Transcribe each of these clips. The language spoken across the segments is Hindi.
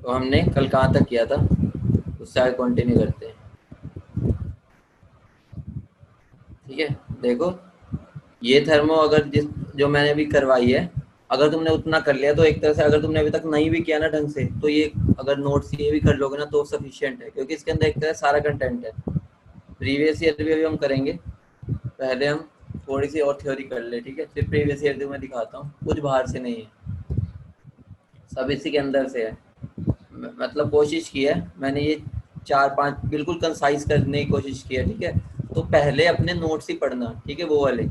तो हमने कल कहाँ तक किया था, उससे आगे कंटिन्यू करते हैं। ठीक है, देखो ये थर्मो अगर जो मैंने अभी करवाई है, अगर तुमने उतना कर लिया तो एक तरह से, अगर तुमने अभी तक नहीं भी किया ना ढंग से, तो ये अगर नोट्स ये भी कर लोगे ना तो सफिशिएंट है, क्योंकि इसके अंदर एक तरह सारा कंटेंट है। प्रीवियस ईयर भी अभी हम करेंगे, पहले हम थोड़ी सी और थ्योरी कर ले। ठीक है, फिर प्रीवियस ईयर मैं दिखाता हूँ, कुछ बाहर से नहीं है, सब इसी के अंदर से है। मतलब कोशिश की है मैंने, ये 4-5 बिल्कुल कंसाइज करने की कोशिश की है। ठीक है, तो पहले अपने नोट्स ही पढ़ना, ठीक है, वो वाले,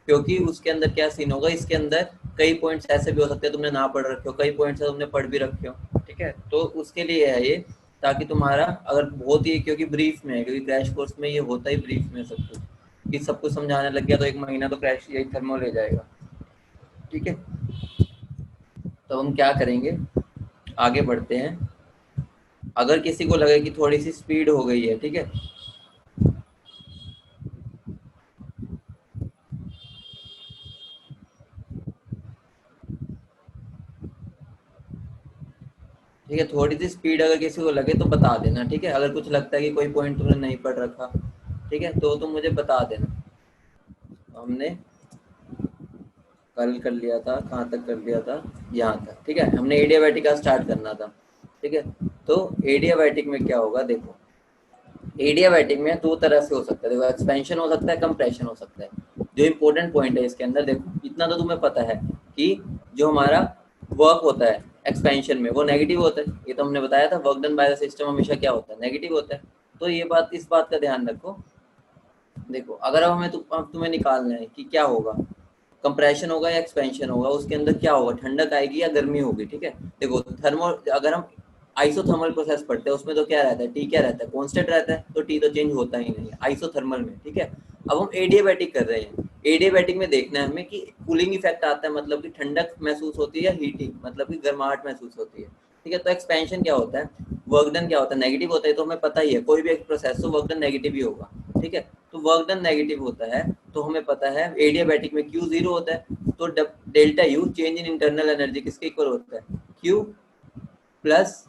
क्योंकि उसके अंदर क्या सीन होगा, इसके अंदर कई पॉइंट्स ऐसे भी हो सकते हैं तुमने ना पढ़ रखे हो, कई पॉइंट्स तुमने पढ़ भी रखे हो। ठीक है, तो उसके लिए है ये, ताकि तुम्हारा अगर बहुत ही, क्योंकि ब्रीफ में है, क्योंकि क्रैश कोर्स में ये होता ही ब्रीफ में सब कुछ, कि सब कुछ समझाने लग गया तो 1 महीना तो क्रैश यही थर्मो ले जाएगा। ठीक है, तो हम क्या करेंगे, आगे बढ़ते हैं। अगर किसी को लगे कि थोड़ी सी स्पीड हो गई है, ठीक है, ठीक है, थोड़ी सी स्पीड अगर किसी को लगे तो बता देना। ठीक है, अगर कुछ लगता है कि कोई पॉइंट तुमने नहीं पढ़ रखा, ठीक है, तो तुम मुझे बता देना। हमने कल कर लिया था, कहाँ तक कर लिया था, यहाँ तक। ठीक है, हमने एडियाबैटिक का स्टार्ट करना था। ठीक है, तो एडियाबैटिक में क्या होगा, देखो एडियाबैटिक में 2 तरह से हो सकता है, देखो एक्सपेंशन हो सकता है, कंप्रेशन हो सकता है। जो इंपॉर्टेंट पॉइंट है इसके अंदर, देखो इतना तो तुम्हें पता है कि जो हमारा वर्क होता है एक्सपेंशन में वो नेगेटिव होता है, ये तो हमने बताया था, work done by the system हमेशा क्या होता है, नेगेटिव होता है। तो ये बात, इस बात का ध्यान रखो। देखो अगर अब अब तुम्हें निकालना है कि क्या होगा, कंप्रेशन होगा या एक्सपेंशन होगा, उसके अंदर क्या होगा, ठंडक आएगी या गर्मी होगी। ठीक है, देखो थर्मो, अगर हम आइसोथर्मल प्रोसेस पढ़ते हैं उसमें तो क्या रहता है, टी क्या रहता है, कांस्टेंट रहता है, तो टी तो चेंज होता ही नहीं है आइसोथर्मल में। ठीक है, अब हम एडियाबैटिक कर रहे हैं, एडियाबैटिक में देखना है हमें कि कूलिंग इफेक्ट आता है, मतलब कि ठंडक महसूस होती है, या हीटिंग मतलब कि गर्माहट महसूस होती है। ठीक है, तो एक्सपेंशन क्या होता है, वर्क डन क्या होता है, नेगेटिव होता है, तो हमें पता ही है कोई भी एक प्रोसेस तो वर्क डन नेगेटिव ही होगा। ठीक है, तो वर्क डन नेगेटिव होता है, तो हमें पता है एडियाबैटिक में क्यू जीरो होता है, तो delta U change in internal energy किसके इक्वल होता है, क्यू प्लस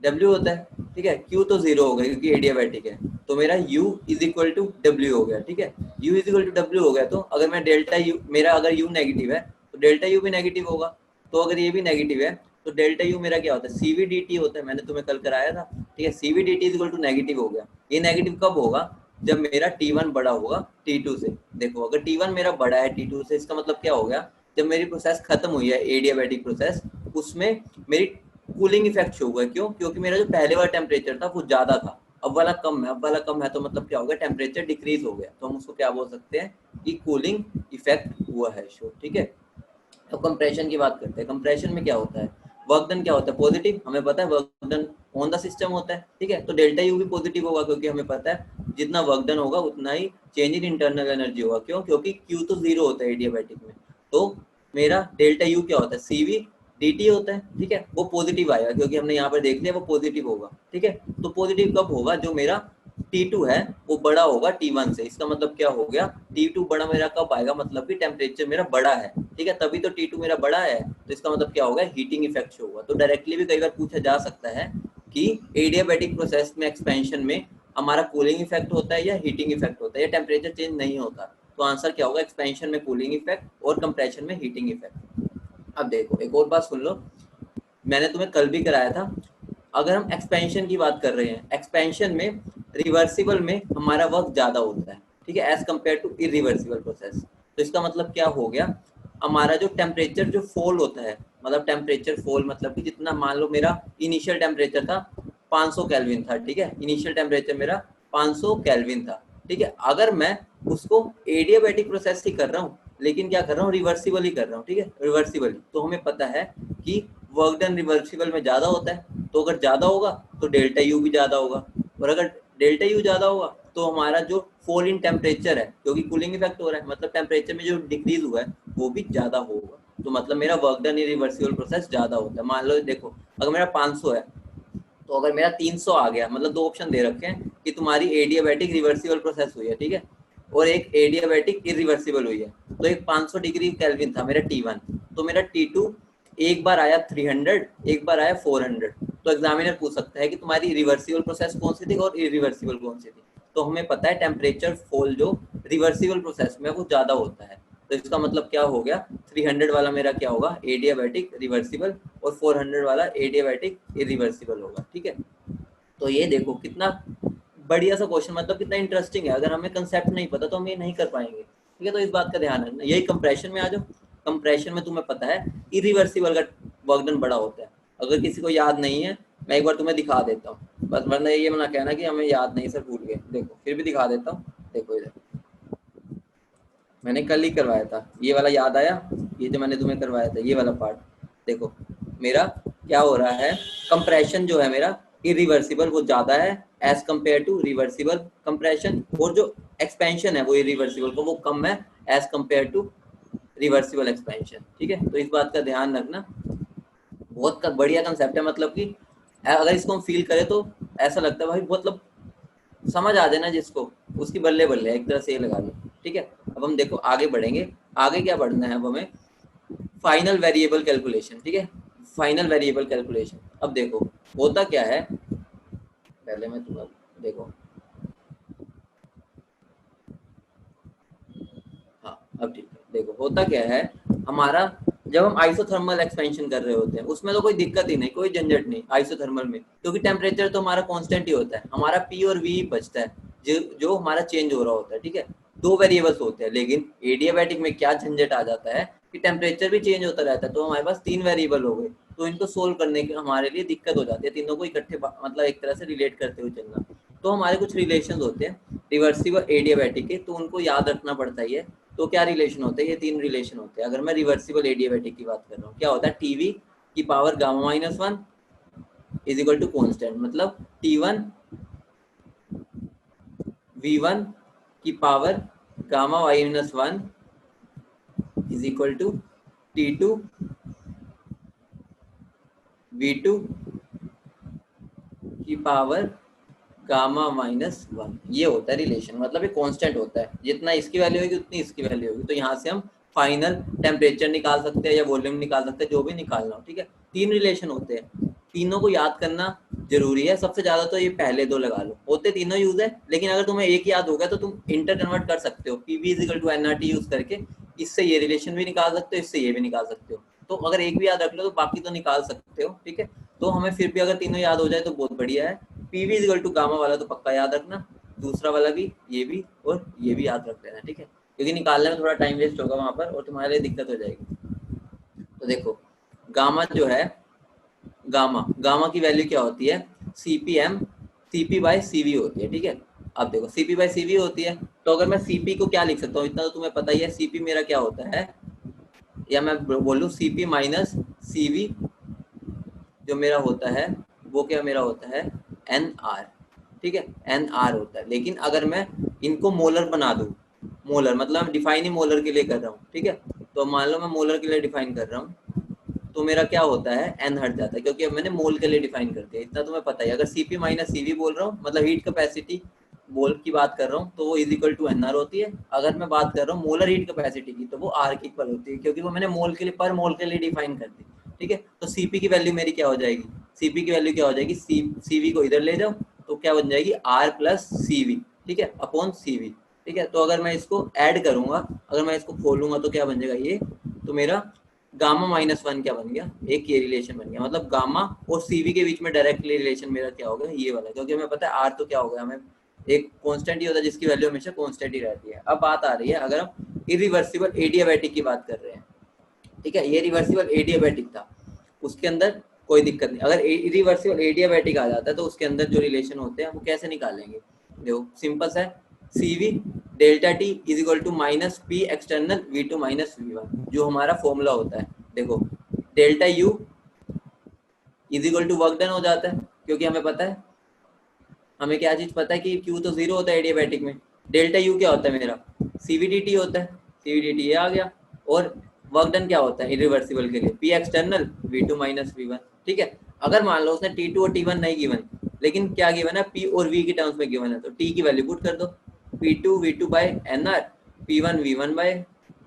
डब्ल्यू होता है। ठीक है, क्यू तो जीरो हो गया क्योंकि एडियाबैटिक है, तो मेरा u is equal to W हो गया। ठीक है, u is equal to W हो गया, तो अगर मैं डेल्टा यू, मेरा अगर u नेगेटिव है तो डेल्टा यू भी नेगेटिव होगा, तो अगर ये भी नेगेटिव है तो डेल्टा यू मेरा क्या होता है, सीवी डी टी होता है, मैंने तुम्हें कल कराया था। ठीक है, CV D T is equal to negative हो गया। ये नेगेटिव कब होगा, जब मेरा T1 बड़ा होगा T2 से। देखो अगर T1 मेरा बड़ा है T2 से, इसका मतलब क्या हो गया, जब मेरी प्रोसेस खत्म हुई है एडियाबैटिक प्रोसेस, उसमें मेरी कूलिंग इफेक्ट शो हुआ है। क्यों, क्योंकि मेरा जो पहले वाला टेम्परेचर था वो ज्यादा था, अब वाला कम है, अब वाला कम है, तो मतलब क्या हो गया, टेम्परेचर डिक्रीज हो गया, तो हम उसको क्या बोल सकते हैं कि कूलिंग इफेक्ट हुआ है शो। ठीक है, तो कंप्रेशन की बात करते हैं। कंप्रेशन में क्या होता है, वर्क डन क्या होता है, पॉजिटिव, हमें पता है work done on the system होता है। ठीक है, तो डेल्टा यू भी पॉजिटिव होगा, क्योंकि हमें पता है जितना वर्क डन होगा उतना ही चेंज इन इंटरनल एनर्जी होगा। क्यों, क्योंकि क्यू तो जीरो होता है एडियाबैटिक में, तो मेरा डेल्टा यू क्या होता है, सीवी dt होता है। ठीक है, वो पॉजिटिव आएगा क्योंकि हमने यहाँ पर देख लिया वो पॉजिटिव होगा। ठीक है, तो पॉजिटिव कब होगा, जो मेरा T2 है वो बड़ा होगा T1 से, इसका मतलब क्या हो गया, T2 बड़ा मेरा कब आएगा, मतलब कि टेम्परेचर मेरा बड़ा है। ठीक है, तभी तो T2 मेरा बड़ा है, तो इसका मतलब क्या होगा, हीटिंग इफेक्ट शो होगा। तो डायरेक्टली भी कई बार पूछा जा सकता है कि एडियाबैटिक प्रोसेस में एक्सपेंशन में हमारा कूलिंग इफेक्ट होता है या हीटिंग इफेक्ट होता है, या टेम्परेचर चेंज नहीं होता। तो आंसर क्या होगा, एक्सपेंशन में कूलिंग इफेक्ट और कंप्रेशन में हीटिंग इफेक्ट। अब देखो एक और बात सुन लो, मैंने तुम्हें कल भी कराया था, अगर हम एक्सपेंशन की बात कर रहे हैं, एक्सपेंशन में रिवर्सिबल में हमारा वर्क ज्यादा होता है। ठीक है, as compared to irreversible process. तो इसका मतलब क्या हो गया, हमारा जो टेम्परेचर जो फॉल होता है, मतलब टेम्परेचर फॉल मतलब कि जितना, मान लो मेरा इनिशियल टेम्परेचर था 500 केल्विन था। ठीक है, इनिशियल टेम्परेचर मेरा 500 केल्विन था। ठीक है, अगर मैं उसको एडियाबैटिक प्रोसेस ही कर रहा हूँ, लेकिन क्या कर रहा हूँ, रिवर्सिबल ही कर रहा हूँ। ठीक है, रिवर्सिबल, तो हमें पता है कि वर्क डन रिवर्सिबल में ज्यादा होता है, तो अगर ज्यादा होगा तो डेल्टा यू भी ज्यादा होगा, और अगर डेल्टा यू ज्यादा होगा तो हमारा जो फॉल इन टेम्परेचर है, क्योंकि कूलिंग इफेक्ट हो रहा है, मतलब टेम्परेचर में जो डिक्रीज हुआ है वो भी ज्यादा होगा, तो मतलब मेरा वर्क डन रिवर्सिबल प्रोसेस ज्यादा होता है। मान लो देखो अगर मेरा 500 है, तो अगर मेरा 300 आ गया, मतलब 2 ऑप्शन दे रखे हैं कि तुम्हारी एडियाबैटिक रिवर्सिबल प्रोसेस हुई है। ठीक है, और एक एडियाबैटिक इरिवर्सिबल हुई है, तो एक 500 डिग्री केल्विन था मेरा T1, तो मेरा T2 एक बार आया 300, एक बार आया 400, तो एग्जामिनर पूछ सकता है कि तुम्हारी रिवर्सिबल प्रोसेस कौन सी थी और इरिवर्सिबल कौन सी थी। तो हमें पता है टेम्परेचर फॉल जो रिवर्सिबल प्रोसेस में वो ज्यादा होता है, तो इसका मतलब क्या हो गया, 300 वाला मेरा क्या होगा, एडियाबैटिक रिवर्सिबल, और 400 वाला एडियाबैटिक इरिवर्सिबल होगा। ठीक है, तो ये देखो कितना बढ़िया सा क्वेश्चन, मतलब कितना इंटरेस्टिंग है। अगर हमें कंसेप्ट नहीं पता तो हम ये नहीं कर पाएंगे। ठीक है, तो इस बात का ध्यान रखना। यही कंप्रेशन में आ जाओ, कंप्रेशन में तुम्हें पता है इरिवर्सिबल का वर्क डन बड़ा होता है। अगर किसी को याद नहीं है, मैं एक बार तुम्हें दिखा देता हूँ, बस वरना ये मना कहना कि हमें याद नहीं सर भूल गए। देखो फिर भी दिखा देता हूँ, देखो इधर मैंने कल ही करवाया था, ये वाला याद आया, ये जो मैंने तुम्हें करवाया था ये वाला पार्ट। देखो मेरा क्या हो रहा है, कंप्रेशन जो है मेरा इरिवर्सिबल वो ज्यादा है as compared to reversible compression, और जो एक्सपेंशन है वो इरिवर्सिबल को वो कम है as compared to reversible expansion. ठीक है, तो इस बात का ध्यान रखना, बहुत बढ़िया कंसेप्ट है। मतलब कि अगर इसको हम फील करें तो ऐसा लगता है भाई, मतलब समझ आ जाए ना जिसको, उसकी बल्ले बल्ले एक तरह से ये लगा लो। ठीक है, अब हम देखो आगे बढ़ेंगे। आगे क्या बढ़ना है अब हमें, फाइनल वेरिएबल कैलकुलेशन। ठीक है, फाइनल वेरिएबल कैलकुलेशन। अब देखो होता क्या है, पहले मैं तुम्हें देखो, हाँ अब ठीक है। देखो होता क्या है हमारा, जब हम आइसोथर्मल एक्सपेंशन कर रहे होते हैं उसमें तो कोई दिक्कत ही नहीं, कोई झंझट नहीं आइसोथर्मल में, क्योंकि टेम्परेचर तो हमारा कांस्टेंट ही होता है, हमारा पी और वी बचता है जो हमारा चेंज हो रहा होता है। ठीक है, दो वेरिएबल्स होते हैं, लेकिन एडियाबैटिक में क्या झंझट आ जाता है कि टेम्परेचर भी चेंज होता रहता है, तो हमारे पास तीन वेरिएबल हो गए, तो इनको सोल्व करने के हमारे लिए दिक्कत हो जाती है, तीनों को इकट्ठे मतलब एक तरह से रिलेट करते हुए चलना। तो हमारे कुछ रिलेशन होते हैं रिवर्सिबल एडियाबैटिक के, तो उनको याद रखना पड़ता ही है। तो क्या रिलेशन होते हैं, ये तीन रिलेशन होते हैं। अगर मैं रिवर्सिबल एडियाबैटिक की बात कर रहा हूँ, क्या होता है, टीवी की power gamma minus one is equal to constant, मतलब T1 V1 की power gamma minus one is equal to T2 V2 की पावर गामा माइनस वन। ये होता है रिलेशन, मतलब ये कांस्टेंट होता है, जितना इसकी वैल्यू होगी उतनी इसकी वैल्यू होगी। तो यहाँ से हम फाइनल टेम्परेचर निकाल सकते हैं या वॉल्यूम निकाल सकते हैं, जो भी निकालना हो। ठीक है, तीन रिलेशन होते हैं, तीनों को याद करना जरूरी है। सबसे ज्यादा तो ये पहले दो लगा लो, होते तीनों यूज है, लेकिन अगर तुम्हें एक याद हो गया तो तुम इंटर कन्वर्ट कर सकते हो, PV is equal to NRT use करके इससे ये रिलेशन भी निकाल सकते हो, इससे ये भी निकाल सकते हो। तो अगर एक भी याद रख लो तो बाकी तो निकाल सकते हो। ठीक है, तो हमें फिर भी अगर तीनों याद हो जाए तो बहुत बढ़िया है। PV is equal to gamma वाला तो पक्का याद रखना, दूसरा वाला भी, ये भी और ये भी याद रख लेना। ठीक है, क्योंकि निकालने में थोड़ा टाइम वेस्ट होगा वहां पर और तुम्हारे लिए दिक्कत हो जाएगी। तो देखो गामा जो है, गामा गामा की वैल्यू क्या होती है, सीपीएम सीपी बाय सीवी होती है। ठीक है, अब देखो सीपी बाय सीवी होती है, तो अगर मैं सीपी को क्या लिख सकता हूँ, इतना तो तुम्हें पता ही है, सीपी मेरा क्या होता है, या मैं बोलूँ सीपी माइनस सीवी जो मेरा होता है वो क्या मेरा होता है, एन आर। ठीक है, एन आर होता है। लेकिन अगर मैं इनको मोलर बना दूं, मोलर मतलब डिफाइन ही मोलर के लिए कर रहा हूँ। ठीक है, तो मान लो मैं मोलर के लिए डिफाइन कर रहा हूँ, तो मेरा क्या होता है, एन हट जाता है, क्योंकि अब मैंने मोल के लिए डिफाइन कर दिया। इतना तुम्हें पता है, अगर सीपी माइनस सीवी बोल रहा हूँ, मतलब हीट कैपेसिटी मोल की बात कर रहा हूँ, तो वो is equal to N R होती है। अगर मैं बात कर रहा हूँ मोलर हीट कैपेसिटी की, तो वो आर की इक्वल होती है, क्योंकि वो मैंने मोल के लिए, पर मोल के लिए डिफाइन कर दी। ठीक है, तो सीपी की वैल्यू मेरी क्या हो जाएगी, सीपी की वैल्यू क्या हो जाएगी, सीवी को इधर ले जाओ तो क्या बन जाएगी, आर प्लस सीवी। ठीक है, अपॉन सीवी। ठीक है, तो अगर मैं इसको ऐड करूंगा, अगर मैं इसको खोलूंगा तो क्या बन जाएगा ये, तो मेरा गामा माइनस वन क्या बन गया, एक ये रिलेशन बन गया, मतलब गामा और सीवी के बीच में डायरेक्टली रिलेशन मेरा क्या हो गया, ये वाला, क्योंकि हमें पता है आर तो क्या हो गया, हमें एक कांस्टेंट ही होता है जिसकी वैल्यू हमेशा कांस्टेंट ही रहती है। अब बात आ रही है अगर हम इरिवर्सिबल एडियाबैटिक की बात कर रहे हैं। ठीक है, ये रिवर्सिबल एडियाबैटिक था, उसके अंदर कोई दिक्कत नहीं। अगर इरिवर्सिबल एडियाबैटिक आ जाता है तो उसके अंदर जो रिलेशन होते हैं वो कैसे निकालेंगे, देखो सिंपल है, CV delta T is equal to minus P external V two minus V one, जो हमारा फॉर्मूला होता है। देखो delta U is equal to work done हो जाता है, क्योंकि हमें पता है, हमें क्या चीज पता है कि क्यू तो जीरो होता है एडियाबैटिक में। डेल्टा यू क्या होता है मेरा, सीवीडीटी होता है, सीवीडीटी ये आ गया। और वर्क डन क्या होता है इरिवर्सिबल के लिए, P external V two minus V one. ठीक है, अगर मान लो उसने टी टू और टी वन नहीं गिवन, लेकिन क्या गिवन है, पी और वी की टर्म्स में गिवन है, तो टी की वैल्यू पुट कर दो, P two V two by N R, P one V one by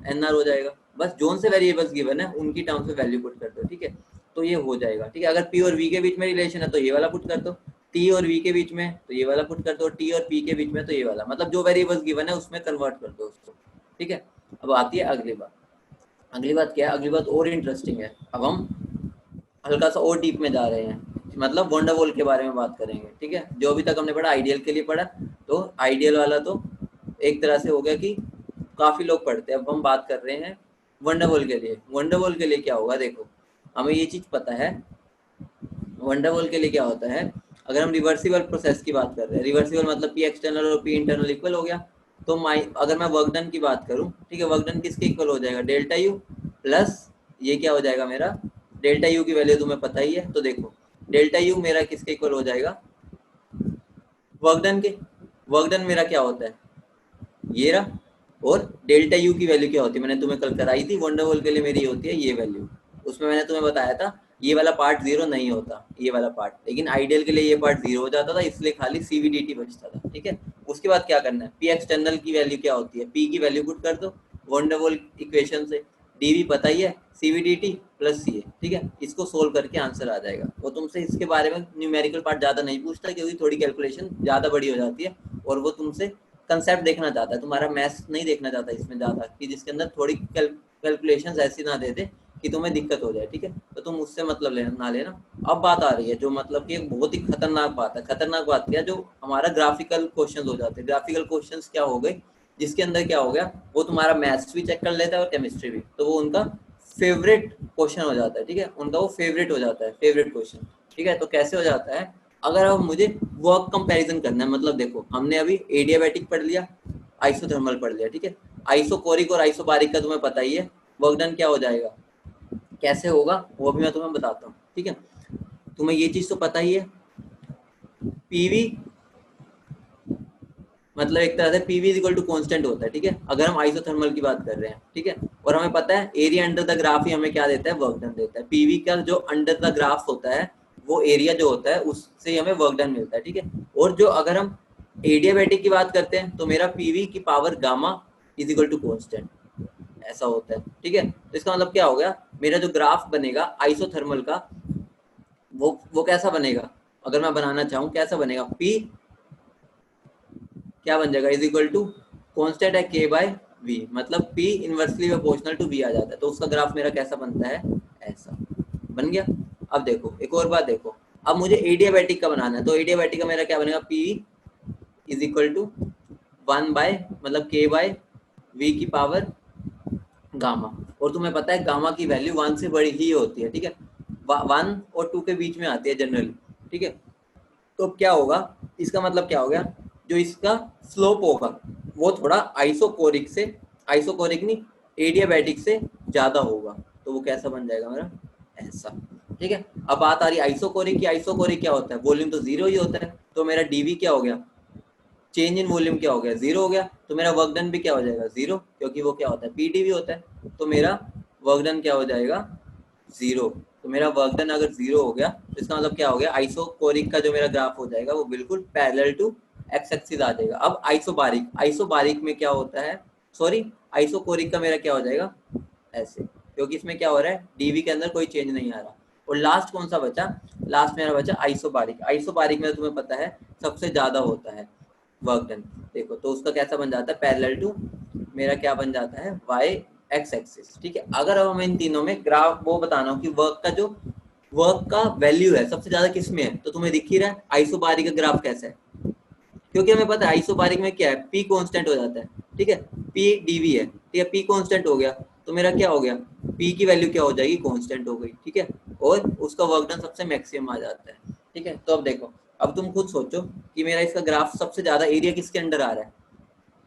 N R हो जाएगा। बस जोन से वेरिएबल्स गिवन है उनकी टर्म्स में वैल्यू पुट कर दो, ठीक है, तो ये हो जाएगा, ठीक है। अगर पी और वी के बीच में रिलेशन है तो ये वाला पुट कर दो, टी और वी के बीच में तो ये वाला पुट कर दो, टी और पी के बीच में तो ये वाला, मतलब जो वेरिएबल्स गिवन है उसमें कन्वर्ट कर दो उसको, ठीक है। अब आती है अगली बात। अगली बात क्या है, अगली बात और इंटरेस्टिंग है। अब हम हल्का सा और डीप में जा रहे हैं, मतलब वंडरवॉल के बारे में बात करेंगे, ठीक है। जो अभी तक हमने पढ़ा आइडियल के लिए पढ़ा, तो आइडियल वाला तो एक तरह से हो गया कि काफी लोग पढ़ते हैं। अब हम बात कर रहे हैं वंडरवॉल के लिए। वंडरवॉल के लिए क्या होगा, देखो हमें ये चीज पता है वंडरवॉल के लिए क्या होता है। अगर हम रिवर्सिबल प्रोसेस की बात कर रहे हैं, रिवर्सिबल मतलब पी एक्सटर्नल और पी इंटरनल इक्वल हो गया, तो अगर मैं वर्क डन की बात करूं, ठीक है, वर्क डन किसके इक्वल हो जाएगा, डेल्टा यू प्लस ये क्या हो जाएगा मेरा, डेल्टा यू की वैल्यू तुम्हें पता ही है, तो देखो डेल्टा यू मेरा किसके इक्वल हो जाएगा, वर्क डन के। वर्क डन मेरा क्या होता है, ये रहा, और डेल्टा यू की वैल्यू क्या होती है, मैंने तुम्हें कल कराई थी वंडरवॉल के लिए, मेरी होती है ये वैल्यू। उसमें मैंने तुम्हें बताया था ये वाला पार्ट जीरो नहीं होता, ये वाला पार्ट, लेकिन आइडियल के लिए ये पार्ट जीरो हो जाता था, इसलिए खाली सीवीडीटी बचता था, ठीक है। उसके बाद क्या करना है, पी एक्सटर्नल की वैल्यू क्या होती है, पी की वैल्यू पुट कर दो वंडरवॉल इक्वेशन से, डीवी पता ही है, सीवीडीटी प्लस सी है, ठीक है। इसको सोल्व करके आंसर आ जाएगा। वो तुमसे इसके बारे में न्यूमेरिकल पार्ट ज्यादा नहीं पूछता, क्योंकि थोड़ी कैलकुलेशन ज्यादा बड़ी हो जाती है, और वो तुमसे कंसेप्ट देखना चाहता है, तुम्हारा मैथ्स नहीं देखना चाहता इसमें ज्यादा, कि जिसके अंदर थोड़ी कैलकुलेशंस ऐसी ना दे दे कि तुम्हें दिक्कत हो जाए, ठीक है। तो तुम उससे मतलब लेना ना लेना। अब बात आ रही है जो मतलब कि एक बहुत ही खतरनाक बात है। खतरनाक बात क्या, जो हमारा ग्राफिकल क्वेश्चन हो जाते हैं। ग्राफिकल क्वेश्चन क्या हो गए, जिसके अंदर क्या हो गया, वो तुम्हारा मैथ्स भी चेक कर लेता है और केमिस्ट्री भी, तो वो उनका फेवरेट क्वेश्चन हो जाता है, ठीक है, उनका वो फेवरेट हो जाता है, फेवरेट क्वेश्चन, ठीक है। तो कैसे हो जाता है, अगर अब मुझे वर्क कंपैरिजन करना है, मतलब देखो हमने अभी एडियाबैटिक पढ़ लिया, आइसोथर्मल पढ़ लिया, ठीक है। आइसोकोरिक और आइसोबारिक का तुम्हें पता ही है, वर्क डन क्या हो जाएगा, कैसे होगा वो भी मैं तुम्हें बताता हूँ, ठीक है। तुम्हें ये चीज तो पता ही है, पीवी मतलब एक तरह से PV is equal to constant होता है, ठीक है, अगर हम आइसोथर्मल की बात कर रहे हैं, ठीक है। और हमें पता है एरिया अंडर द ग्राफ ही हमें क्या देता है, वर्क डन देता है। पीवी का जो अंडर द ग्राफ होता है, वो एरिया जो होता है उससे हमें वर्क डन मिलता है, ठीक है। और जो अगर हम एडियाबैटिक की बात करते हैं, तो मेरा पीवी की power gamma is equal to constant, ऐसा होता है, ठीक है। तो इसका मतलब क्या हो गया, मेरा जो ग्राफ बनेगा आइसोथर्मल का, वो कैसा बनेगा, अगर मैं बनाना चाहूँ कैसा बनेगा, पी क्या बन जाएगा, इज इक्वल टू कॉन्स्टेंट है के बाय वी, मतलब P inversely proportional to V आ जाता है, तो उसका ग्राफ मेरा कैसा बनता है, ऐसा बन गया। अब देखो एक और बात देखो, अब मुझे एडियाबैटिक का बनाना है, तो एडियाबैटिक का मेरा क्या बनेगा, P is equal to 1 by मतलब के बाय वी की पावर गामा, और तुम्हें पता है गामा की वैल्यू 1 से बड़ी ही होती है, ठीक है, 1 और 2 के बीच में आती है जनरली, ठीक है। तो क्या होगा, इसका मतलब क्या हो गया, जो इसका स्लोप होगा वो थोड़ा आइसोकोरिक से, आइसोकोरिक नहीं एडियाबैटिक से ज्यादा होगा, तो वो कैसा बन जाएगा मेरा, ऐसा, ठीक है। अब बात आ रही है आइसोकोरिक की। आइसोकोरिक क्या होता है, वॉल्यूम तो जीरो ही होता है, तो मेरा डीवी क्या हो गया, चेंज इन वॉल्यूम क्या हो गया, जीरो हो गया, तो मेरा वर्क डन भी क्या हो जाएगा, जीरो, क्योंकि वो क्या होता है, पीडीवी होता है, तो मेरा वर्क डन क्या हो जाएगा, जीरो। तो मेरा वर्क डन अगर जीरो हो गया, तो इसका मतलब क्या हो गया, आइसोकोरिक का जो मेरा ग्राफ हो जाएगा वो बिल्कुल पैरेलल टू एक्स एक्सिस आ जाएगा। अब आइसोबारिक, आइसोबारिक में क्या होता है, सॉरी आइसोकोरिक का मेरा क्या हो जाएगा, ऐसे, क्योंकि इसमें क्या हो रहा है, डीवी के अंदर कोई चेंज नहीं आ रहा। और लास्ट कौन सा बचा, लास्ट मेरा बचा आइसोबारिक। आइसोबारिक में तुम्हें पता है सबसे ज्यादा होता है वर्क डन, देखो तो उसका कैसा बन जाता है, पैरेलल टू मेरा क्या बन जाता है, वाई एक्स एक्सिस, ठीक है। अगर अब हमें इन तीनों में ग्राफ वो बताना हो कि वर्क का जो वर्क का वैल्यू है सबसे ज्यादा किस में है, तो तुम्हें दिख ही रहा है आइसोबारिक का ग्राफ कैसा है, क्योंकि हमें पता है आइसोबारिक में क्या है, पी कांस्टेंट हो जाता है, ठीक है, पी डीवी है, ठीक है, पी कांस्टेंट हो गया, तो मेरा क्या हो गया, पी की वैल्यू क्या हो जाएगी, कांस्टेंट हो गई, ठीक है, और उसका वर्क डन सबसे मैक्सिमम आ जाता है, ठीक है। तो अब देखो, अब तुम खुद सोचो कि मेरा इसका ग्राफ सबसे ज्यादा एरिया किसके अंडर आ रहा है,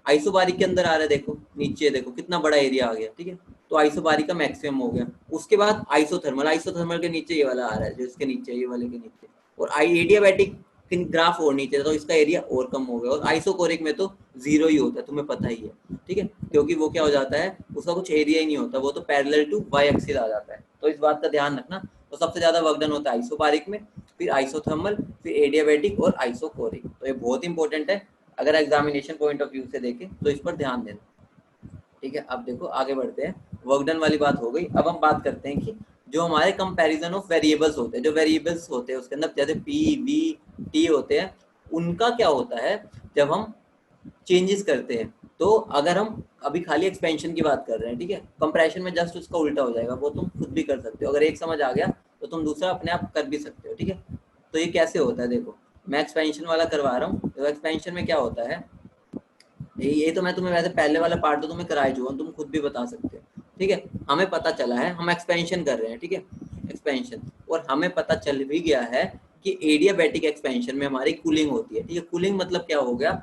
आइसोबारिक के अंदर आ रहा है, देखो नीचे देखो कितना बड़ा एरिया आ गया, ठीक है, तो आइसोबारिक का मैक्सिमम हो गया। उसके बाद आइसोथर्मल, आइसोथर्मल के नीचे ये वाला आ रहा है, जो इसके नीचे ये वाले के नीचे, और एडियाबैटिक ग्राफ और नीचे, तो इसका एरिया और कम हो गया। और आइसोकोरिक में तो जीरो ही होता है, तुम्हें पता ही है, ठीक है, क्योंकि वो क्या हो जाता है, उसका कुछ एरिया ही नहीं होता, वो तो पैरेलल टू वाई एक्सिस आ जाता है, तो इस बात का ध्यान रखना। तो सबसे ज्यादा वर्क डन होता है आइसोबारिक में, फिर आइसोथर्मल, फिर एडियाबैटिक और आइसोकोरिक, तो ये बहुत इंपॉर्टेंट है, अगर एग्जामिनेशन पॉइंट ऑफ व्यू से देखें तो इस पर ध्यान देना, ठीक है। अब देखो आगे बढ़ते हैं, वर्क डन वाली बात हो गई। अब हम बात करते हैं कि जो हमारे कंपैरिजन ऑफ वेरिएबल्स होते हैं, जो वेरिएबल्स होते हैं उसके अंदर जैसे पी वी टी होते हैं, उनका क्या होता है जब हम चेंजेस करते हैं। तो अगर हम अभी खाली एक्सपेंशन की बात कर रहे हैं, ठीक है, कंप्रेशन में जस्ट उसका उल्टा हो जाएगा, वो तुम खुद भी कर सकते हो। अगर एक समझ आ गया तो तुम दूसरा अपने आप कर भी सकते हो, ठीक है। तो ये कैसे होता है, देखो मैं एक्सपेंशन वाला करवा रहा हूँ। तो एक्सपेंशन में क्या होता है, ये तो मैं तुम्हें वैसे पहले वाला पार्ट तो तुम्हें करा ही चुका हूं, तुम खुद भी बता सकते हो, ठीक है। हमें पता चला है हम एक्सपेंशन कर रहे हैं, ठीक है, एक्सपेंशन, और हमें पता चल भी गया है कि एडियाबैटिक एक्सपेंशन में हमारी कूलिंग होती है, ठीक है। कूलिंग मतलब क्या हो गया,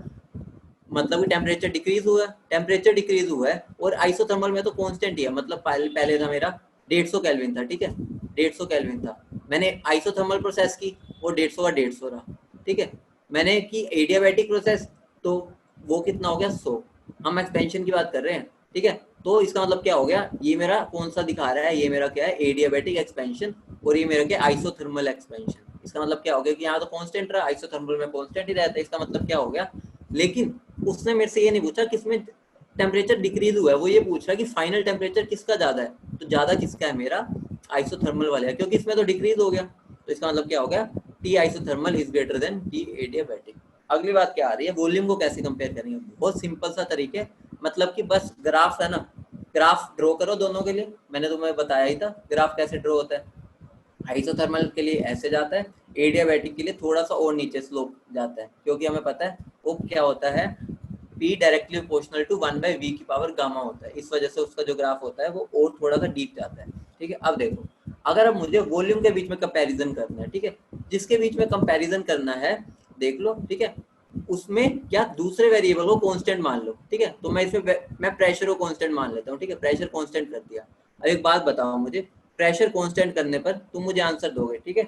मतलब कि टेम्परेचर डिक्रीज हुआ है, टेम्परेचर डिक्रीज हुआ है। और आइसोथर्मल में तो कांस्टेंट ही है, मतलब पहले था मेरा 150 केल्विन था, ठीक है, 150 केल्विन था। मैंने आइसोथर्मल प्रोसेस की, वो 150 का 150 रहा, ठीक है। मैंने की एडियाबैटिक प्रोसेस, तो वो कितना हो गया 100। हम एक्सपेंशन की बात कर रहे हैं, ठीक है। तो इसका मतलब क्या हो गया, ये मेरा कौन सा दिखा रहा है, ये मेरा क्या है एडियाबैटिक एक्सपेंशन, और ये मेरा क्या आइसोथर्मल एक्सपेंशन। इसका मतलब क्या हो गया कि यहाँ तो कांस्टेंट रहा, आइसोथर्मल में कांस्टेंट ही रहता है। इसका मतलब क्या हो गया, लेकिन उसने मेरे से ये नहीं पूछा किसमें टेम्परेचर डिक्रीज हुआ है, वो ये पूछ रहा कि फाइनल टेम्परेचर किसका ज्यादा है। तो ज्यादा किसका है, मेरा आइसोथर्मल वाले है, क्योंकि इसमें तो डिक्रीज हो गया। तो इसका मतलब क्या हो गया, T isothermal is greater than T adiabatic. अगली बात क्या आ रही है, वॉल्यूम को कैसे कंपेयर करेंगे। बहुत सिंपल सा तरीके, मतलब कि बस ग्राफ है ना, ग्राफ ड्रॉ करो दोनों के लिए। मैंने तुम्हें बताया ही था ग्राफ कैसे ड्रॉ होता है। आइसोथर्मल के लिए ऐसे जाता है, एडियाबैटिक के लिए थोड़ा सा और नीचे स्लोप जाता है, क्योंकि हमें पता है वो क्या होता है, P directly proportional to 1/v की पावर गामा होता है। इस वजह से उसका जो ग्राफ होता है वो और थोड़ा सा डीप जाता है, ठीक है। अब देखो, अगर अब मुझे वॉल्यूम के बीच में कंपैरिजन करना है, ठीक है, जिसके बीच में कंपैरिजन करना है, देख लो, ठीक है, उसमें क्या दूसरे वेरिएबल को कांस्टेंट मान लो, ठीक है। तो मैं इसमें मैं प्रेशर को कांस्टेंट मान लेता हूँ, ठीक है, प्रेशर कांस्टेंट कर दिया। अब एक बात बताओ मुझे, प्रेशर कांस्टेंट करने पर तुम मुझे आंसर दोगे, ठीक है।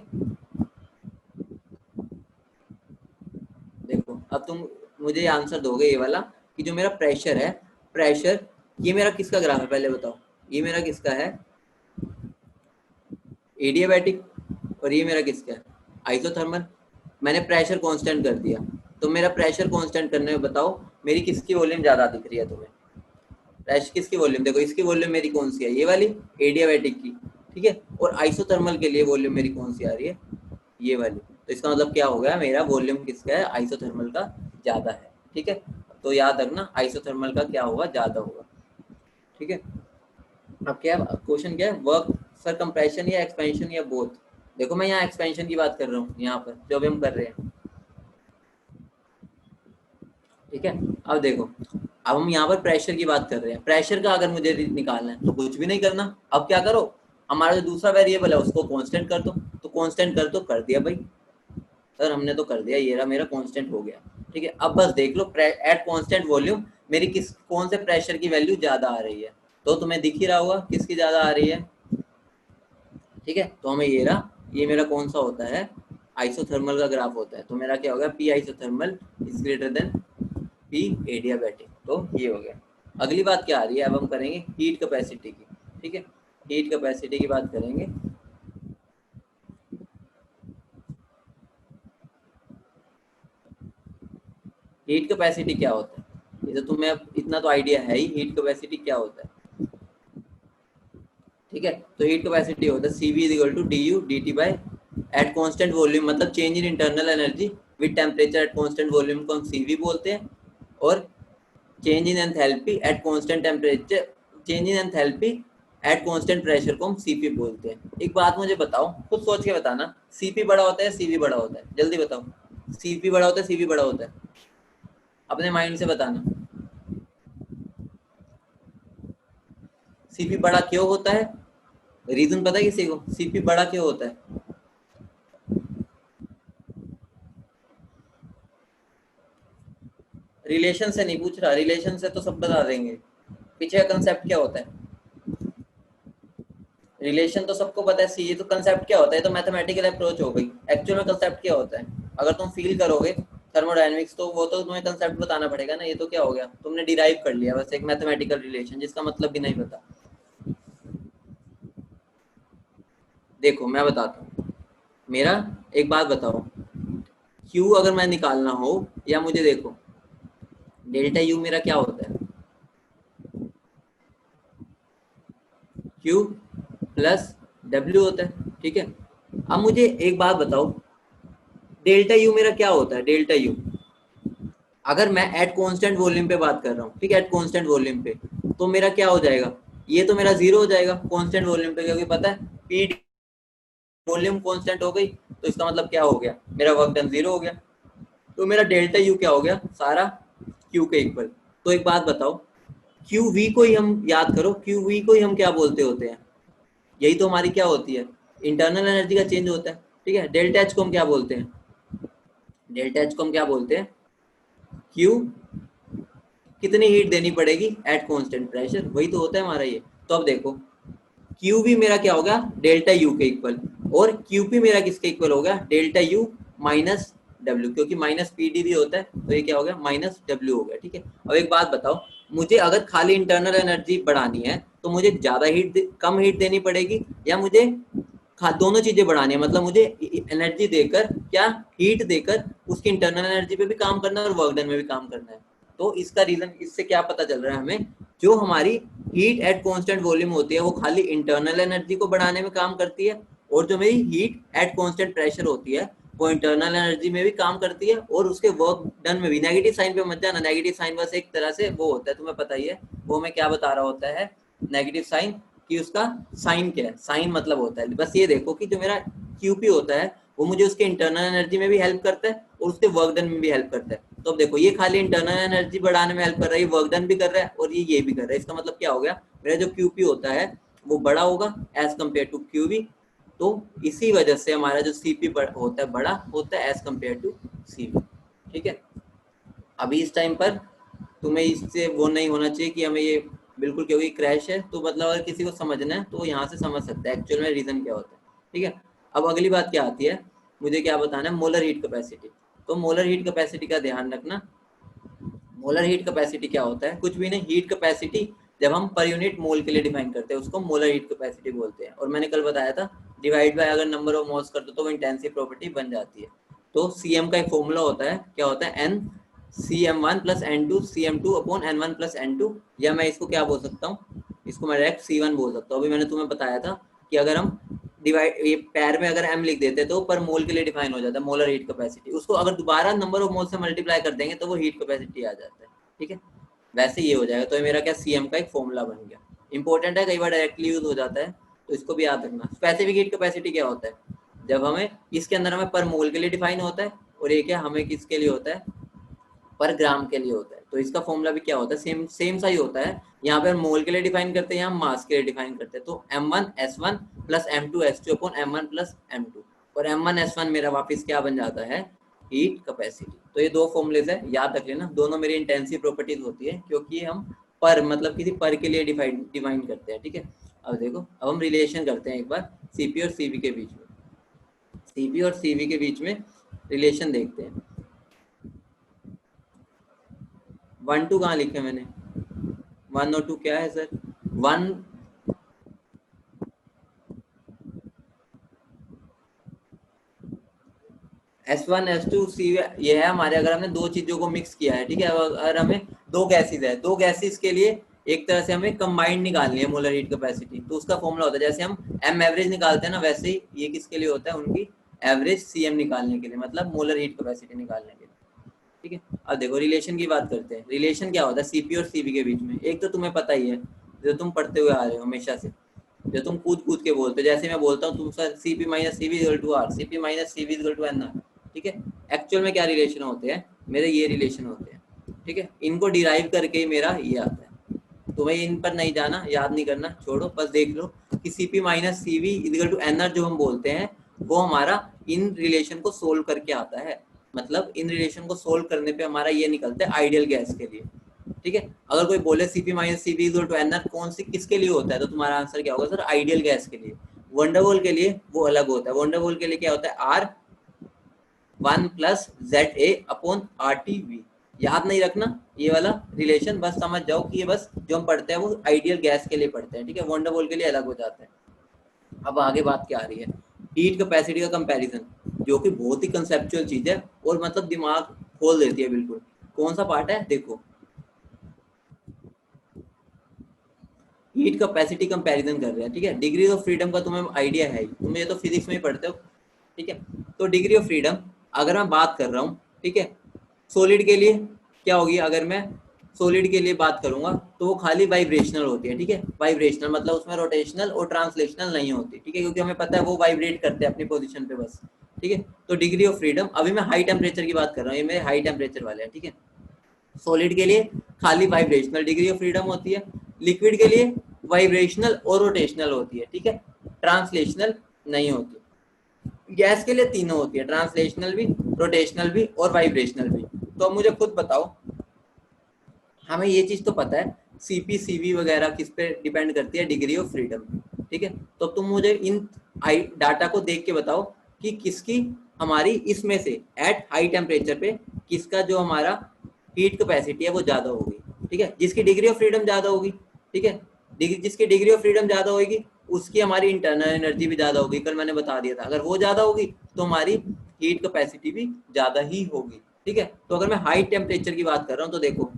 देखो अब तुम मुझे आंसर दोगे ये वाला, कि जो मेरा प्रेशर है, प्रेशर, ये मेरा किसका ग्राफ है पहले बताओ, ये मेरा किसका है एडियाबैटिक, और ये मेरा किसका है आइसोथर्मल। मैंने प्रेशर कांस्टेंट कर दिया, तो मेरा प्रेशर कांस्टेंट करने में बताओ मेरी किसकी वॉल्यूम ज्यादा दिख रही है तुम्हें। प्रेशर किसकी वॉल्यूम, देखो इसकी वॉल्यूम मेरी कौन सी है, ये वाली एडियाबैटिक की, ठीक है। और आइसोथर्मल के लिए वॉल्यूम मेरी कौन सी आ रही है, ये वाली। तो इसका मतलब क्या हो गया, मेरा वॉल्यूम किसका है आइसोथर्मल का ज्यादा है, ठीक है। तो याद रखना आइसोथर्मल का क्या होगा, ज्यादा होगा, ठीक है। अब क्या क्वेश्चन क्या है, वर्क फॉर कंप्रेशन या एक्सपेंशन या बोथ। देखो मैं यहाँ एक्सपेंशन की बात कर रहा हूँ, यहाँ पर जो भी हम कर रहे हैं, ठीक है। अब देखो, अब हम यहाँ पर प्रेशर की बात कर रहे हैं, प्रेशर का अगर मुझे निकालना है तो कुछ भी नहीं करना। अब क्या करो, हमारा जो दूसरा वेरिएबल है उसको कांस्टेंट कर दो। तो कांस्टेंट कर दो, कर दिया भाई सर, हमने तो कर दिया, ये रहा मेरा कांस्टेंट हो गया, ठीक है। अब बस देख लो एट कांस्टेंट वॉल्यूम मेरी किस कौन से प्रेशर की वैल्यू ज्यादा आ रही है। तो तुम्हें दिख ही रहा होगा किसकी ज्यादा आ रही है, ठीक है। तो हमें ये रहा, ये मेरा कौन सा होता है आइसोथर्मल का ग्राफ होता है। तो मेरा क्या होगा, P isothermal is greater than P adiabatic. तो ये हो गया। अगली बात क्या आ रही है, अब हम करेंगे हीट कैपेसिटी की, ठीक है। हीट कैपेसिटी की बात करेंगे। हीट कैपेसिटी क्या होता है, ये तो तुम्हें अब इतना तो आइडिया है ही, हीट कैपेसिटी क्या होता है, ठीक है। तो हीट कैपेसिटी होता है CV is equal to DU DT by at constant volume, मतलब change in internal energy with temperature at constant volume को हम CV बोलते हैं। और change in enthalpy at constant temperature, change in enthalpy at constant pressure को हम CP बोलते हैं। एक बात मुझे बताओ, खुद सोच के बताना, CP बड़ा होता है CV बड़ा होता है, जल्दी बताओ। CP बड़ा होता है CV बड़ा होता है, अपने माइंड से बताना। CP बड़ा क्यों होता है, रीजन पता है किसी को, CP बड़ा क्यों होता है। रिलेशन से नहीं पूछ रहा, रिलेशन से तो सब बता देंगे, पीछे का कंसेप्ट क्या होता है। रिलेशन तो सबको पता है, सी ये तो कंसेप्ट क्या होता है, तो मैथमेटिकल अप्रोच हो गई। एक्चुअल में कंसेप्ट क्या होता है, अगर तुम फील करोगे थर्मोडायनेमिक्स, तो वो तो तुम्हें कंसेप्ट बताना पड़ेगा ना। ये तो क्या हो गया, तुमने डिराइव कर लिया बस एक मैथमेटिकल रिलेशन जिसका मतलब भी नहीं पता। देखो मैं बताता हूँ, मेरा एक बात बताओ, क्यू अगर मैं निकालना हो, या मुझे देखो डेल्टा यू मेरा क्या होता है, Q प्लस W होता है, ठीक है। अब मुझे एक बात बताओ, डेल्टा U मेरा क्या होता है? डेल्टा U अगर मैं एट कांस्टेंट वॉल्यूम पे बात कर रहा हूँ, ठीक है, एट कांस्टेंट वॉल्यूम पे, तो मेरा क्या हो जाएगा? ये तो मेरा जीरो हो जाएगा कांस्टेंट वॉल्यूम पे, क्योंकि पता है पी वॉल्यूम कांस्टेंट हो गई, तो इसका मतलब क्या हो गया? मेरा वर्क डन जीरो हो गया। तो मेरा डेल्टा यू क्या हो गया? सारा क्यू के इक्वल। तो एक बात बताओ, क्यू वी को ही हम याद करो, क्यू वी को ही हम क्या बोलते होते हैं? यही तो हमारी क्या होती है? इंटरनल एनर्जी का चेंज होता है, ठीक है। डेल्टा एच को हम क्या बोलते हैं? डेल्टा एच को हम क्या बोलते हैं? क्यू कितनी हीट देनी पड़ेगी एट कांस्टेंट प्रेशर, वही तो होता है हमारा ये। तो अब देखो, क्यू भी मेरा क्या होगा? डेल्टा यू के इक्वल, और क्यू पी मेरा किसके इक्वल हो गया? डेल्टा यू माइनस डब्ल्यू, क्योंकि माइनस पी डी भी होता है, तो ये क्या हो गया? माइनस डब्ल्यू हो गया, ठीक है। अब एक बात बताओ, मुझे अगर खाली इंटरनल एनर्जी बढ़ानी है तो मुझे ज्यादा कम हीट देनी पड़ेगी, या मुझे दोनों चीजें बढ़ानी है? मतलब मुझे एनर्जी देकर, क्या हीट देकर, उसकी इंटरनल एनर्जी पे भी काम करना है और वर्क डन में भी काम करना है। तो इसका रीजन, इससे क्या पता चल रहा है हमें, जो हमारी हीट एट कांस्टेंट वॉल्यूम होती है वो खाली इंटरनल एनर्जी को बढ़ाने में काम करती है, और जो मेरी हीट एट कांस्टेंट प्रेशर होती है वो इंटरनल एनर्जी में भी काम करती है, और उसके वर्क डन में भी। नेगेटिव साइन पे मत जाना, नेगेटिव साइन बस एक तरह से वो होता है, तुम्हें पता ही है वो मैं क्या बता रहा होता है नेगेटिव साइन, कि उसका साइन क्या है? साइन मतलब होता है, बस ये देखो कि जो मेरा क्यूपी होता है वो मुझे उसके इंटरनल एनर्जी में भी हेल्प करता है और उसके वर्क डन में भी हेल्प करता है। तो अब देखो, ये खाली इंटरनल एनर्जी बढ़ाने में हेल्प कर रहा है, वर्क डन भी कर रहा है, और ये भी कर रहा है। इसका मतलब क्या हो गया? मेरा जो क्यूपी होता है वो बड़ा होगा एज कम्पेयर टू क्यूवी, तो इसी वजह से हमारा जो सीपी होता है बड़ा होता है एज कम्पेयर टू सीवी, ठीक है। अभी इस टाइम पर तुम्हें इससे वो नहीं होना चाहिए कि हमें ये बिल्कुल, क्योंकि क्रैश है, तो मतलब अगर किसी को समझना है तो यहाँ से समझ सकता है एक्चुअल में रीजन क्या होता है, ठीक है। अब अगली बात क्या आती है, मुझे क्या बताना है? Molar heat capacity. तो मोलर हीट कैपेसिटी का ध्यान रखना। मोलर हीट कैपेसिटी क्या होता है? कुछ भी नहीं, हीट कैपेसिटी जब हम पर यूनिट मोल के लिए डिफाइन करते हैं उसको मोलर हीट कैपेसिटी बोलते हैं। और मैंने कल बताया था, डिवाइड बाय अगर नंबर ऑफ मोल्स कर दो तो वो इंटेंसिव प्रॉपर्टी बन जाती है। तो सीएम का एक फॉर्मूला होता है, क्या होता है? N C M one plus N two C M two upon N one plus N two, या मैं इसको क्या बोल सकता हूँ? इसको मैं डायरेक्ट सी वन बोल सकता हूँ। अभी मैंने तुम्हें बताया था कि अगर हम डिवाइड, ये पैर में अगर एम लिख देते तो पर मोल के लिए डिफाइन हो जाता है मोलर हीट कैपेसिटी, उसको अगर दोबारा नंबर ऑफ मोल से मल्टीप्लाई कर देंगे तो वो हीट कैपेसिटी आ जाता है, ठीक है। वैसे ये हो जाएगा। तो ये मेरा क्या सीएम का एक फॉर्मूला बन गया। इंपॉर्टेंट है, कई बार डायरेक्टली यूज हो जाता है, तो इसको भी याद रखना। स्पेसिफिक हीट कैपेसिटी क्या होता है? जब हमें इसके अंदर हमें पर मोल के लिए डिफाइन होता है, और ये क्या हमें किसके लिए होता है? पर ग्राम के लिए होता है। तो इसका फॉर्मूला भी क्या होता है? सेम सेम सा ही होता है। यहाँ पे मोल के लिए डिफाइन करते हैं, यहाँ मास के लिए डिफाइन करते हैं। तो m1s1 plus m2s2 upon m1 plus m2, और m1s1 मेरा वापस क्या बन जाता है? Heat capacity. तो ये दो फॉर्मूलेज है, याद रख लेना। दोनों मेरी इंटेंसिव प्रॉपर्टीज होती है, क्योंकि हम पर मतलब किसी पर के लिए डिफाइन करते हैं, ठीक है। अब देखो, अब हम रिलेशन करते हैं एक बार सीपी और सीवी के बीच में। सीपी और सीवी के बीच में रिलेशन देखते हैं। 1 2 कहाँ लिखे मैंने? 1 और 2 क्या है सर? 1 S1 S2 सी, ये है हमारे, अगर हमने दो चीजों को मिक्स किया है, ठीक है। अगर हमें दो गैसेज है, दो गैसेज के लिए एक तरह से हमें कंबाइंड निकालनी है मोलर हीट कैपेसिटी, तो उसका फॉर्मूला होता है, जैसे हम एम एवरेज निकालते हैं ना, वैसे ही ये किसके लिए होता है? उनकी एवरेज सीएम निकालने के लिए, मतलब मोलर हीट कैपेसिटी निकालने के लिए, ठीक है। अब देखो, रिलेशन की बात करते हैं। रिलेशन क्या होता है सीपी और सीबी के बीच में? एक तो तुम्हें पता ही है, जो तुम पढ़ते हुए आ रहे हो हमेशा से, जो तुम कूद कूद के बोलते हो, जैसे मैं बोलता हूँ तुम sir CP minus CV equal to R, CP minus CV equal to N R, ठीक है। एक्चुअल में क्या रिलेशन होते हैं मेरे? ये रिलेशन होते हैं, ठीक है। इनको डिराइव करके ही मेरा ये आता है। तुम्हें इन पर नहीं जाना, याद नहीं करना, छोड़ो, बस देख लो कि CP minus CV equal to N R जो हम बोलते हैं, वो हमारा इन रिलेशन को सोल्व करके आता है। मतलब इन रिलेशन को सोल्व करने पे हमारा ये निकलता है आइडियल गैस के लिए, ठीक है। अगर कोई बोले CP minus CV equal to N R, कौन सी किसके लिए होता है, तो तुम्हारा आंसर क्या होगा सर? आइडियल गैस के लिए। वंडरवॉल के लिए वो अलग होता है। वंडरवॉल के लिए क्या होता है? R one plus Z A upon R T V. याद नहीं रखना ये वाला रिलेशन, बस समझ जाओ कि ये बस जो हम पढ़ते हैं वो आइडियल गैस के लिए पढ़ते हैं, ठीक है। वंडरवॉल के लिए अलग हो जाता है। अब आगे बात क्या आ रही है? हीट कैपेसिटी का कंपैरिजन, जो कि बहुत ही कंसेप्चुअल चीज है और मतलब दिमाग खोल देती है बिल्कुल। कौन सा पार्ट है? देखो, हीट कैपेसिटी कंपैरिजन कर रहे हैं, ठीक है। डिग्री ऑफ फ्रीडम का तुम्हें आइडिया है ही, तुम ये तो फिजिक्स में ही पढ़ते हो, ठीक है। तो डिग्री ऑफ फ्रीडम अगर मैं बात कर रहा हूँ, ठीक है, सॉलिड के लिए क्या होगी, अगर मैं सॉलिड के लिए बात करूंगा तो वो खाली वाइब्रेशनल होती है, ठीक है। वाइब्रेशनल मतलब उसमें रोटेशनल और ट्रांसलेशनल नहीं होती, ठीक है, क्योंकि हमें पता है वो वाइब्रेट करते हैं अपनी पोजीशन पे बस, ठीक है। तो डिग्री ऑफ फ्रीडम, अभी मैं हाई टेम्परेचर की बात कर रहा हूँ, ये मेरे हाई टेम्परेचर वाले हैं, ठीक है। सॉलिड के लिए खाली वाइब्रेशनल डिग्री ऑफ फ्रीडम होती है, लिक्विड के लिए वाइब्रेशनल और रोटेशनल होती है, ठीक है, ट्रांसलेशनल नहीं होती। गैस के लिए तीनों होती है, ट्रांसलेशनल भी, रोटेशनल भी और वाइब्रेशनल भी। तो अब मुझे खुद बताओ, हमें ये चीज तो पता है सीपी सीवी वगैरह किस पे डिपेंड करती है, डिग्री ऑफ फ्रीडम, ठीक है। तो तुम मुझे इन डाटा को देख के बताओ कि किसकी हमारी इसमें से एट हाई टेम्परेचर पे किसका जो हमारा हीट कैपेसिटी है वो ज्यादा होगी, ठीक है, जिसकी डिग्री ऑफ फ्रीडम ज्यादा होगी, ठीक है। जिसकी डिग्री ऑफ फ्रीडम ज्यादा होगी उसकी हमारी इंटरनल एनर्जी भी ज्यादा होगी, कल मैंने बता दिया था, अगर वो ज्यादा होगी तो हमारी हीट कैपेसिटी भी ज्यादा ही होगी, ठीक है। तो अगर मैं हाई टेम्परेचर की बात कर रहा हूँ तो देखो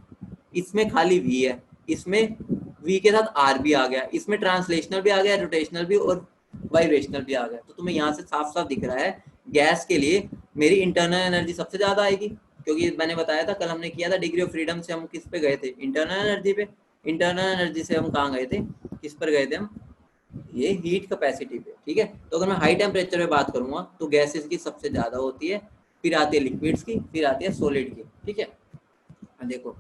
इसमें खाली V है, इसमें V के साथ R भी आ गया, इसमें ट्रांसलेशनल भी आ गया, रोटेशनल भी और वाइब्रेशनल भी आ गया। तो तुम्हें यहाँ से साफ साफ दिख रहा है गैस के लिए मेरी इंटरनल एनर्जी सबसे ज्यादा आएगी, क्योंकि मैंने बताया था कल हमने किया था डिग्री ऑफ फ्रीडम से हम किस पे गए थे, इंटरनल एनर्जी पे। इंटरनल एनर्जी से हम कहाँ गए थे, किस पर गए थे हम, ये हीट कैपेसिटी पे, ठीक है। तो अगर मैं हाई टेम्परेचर पे बात करूंगा तो गैसेस की सबसे ज्यादा होती है, फिर आती है लिक्विड्स की, फिर आती है सॉलिड की, ठीक है। देखो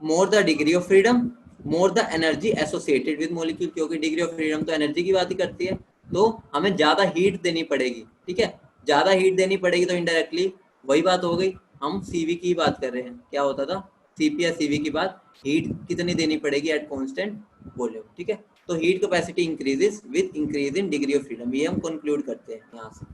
more the degree of freedom more the energy associated with molecule, क्योंकि डिग्री ऑफ फ्रीडम तो एनर्जी की बात ही करती है, तो हमें ज्यादा हीट देनी पड़ेगी, ठीक है। ज्यादा हीट देनी पड़ेगी तो इनडायरेक्टली वही बात हो गई, हम सीवी की बात कर रहे हैं, क्या होता था सीपी या सीवी की बात, हीट कितनी देनी पड़ेगी एट कांस्टेंट वॉल्यूम, ठीक है। तो heat capacity increases with increase in degree of freedom, ये हम कंक्लूड करते हैं यहाँ से,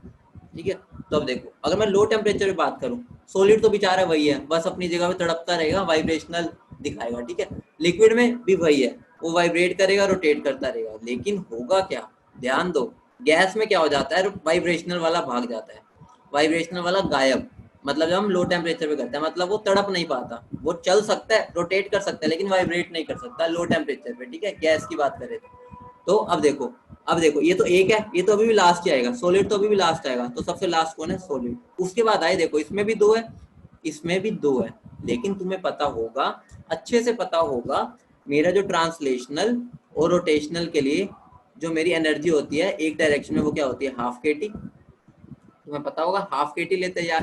ठीक है। तो अब देखो अगर मैं लो टेम्परेचर पे बात करूं, सॉलिड तो बेचारा वही है, बस अपनी जगह पे तड़पता रहेगा, वाइब्रेशनल दिखाएगा, ठीक है। लिक्विड में भी वही है, वो वाइब्रेट करेगा, रोटेट करता रहेगा, लेकिन होगा क्या, ध्यान दो, गैस में क्या हो जाता है, वाइब्रेशनल वाला भाग जाता है, वाइब्रेशनल वाला गायब, मतलब जब हम लो टेम्परेचर पे करते हैं मतलब वो तड़प नहीं पाता, वो चल सकता है, रोटेट कर सकता है, लेकिन वाइब्रेट नहीं कर सकता लो टेम्परेचर पे, ठीक है, गैस की बात करें तो। अब देखो ये तो एक है, ये तो अभी भी लास्ट ही आएगा, सॉलिड तो अभी भी लास्ट आएगा, तो सबसे लास्ट कौन है, सॉलिड। उसके बाद आए देखो इसमें भी दो है, इसमें भी दो है, लेकिन तुम्हें पता होगा, अच्छे से पता होगा, मेरा जो ट्रांसलेशनल और रोटेशनल के लिए जो मेरी एनर्जी होती है एक डायरेक्शन में वो क्या होती है, हाफ के टी, तुम्हें पता होगा हाफ के टी लेते हैं या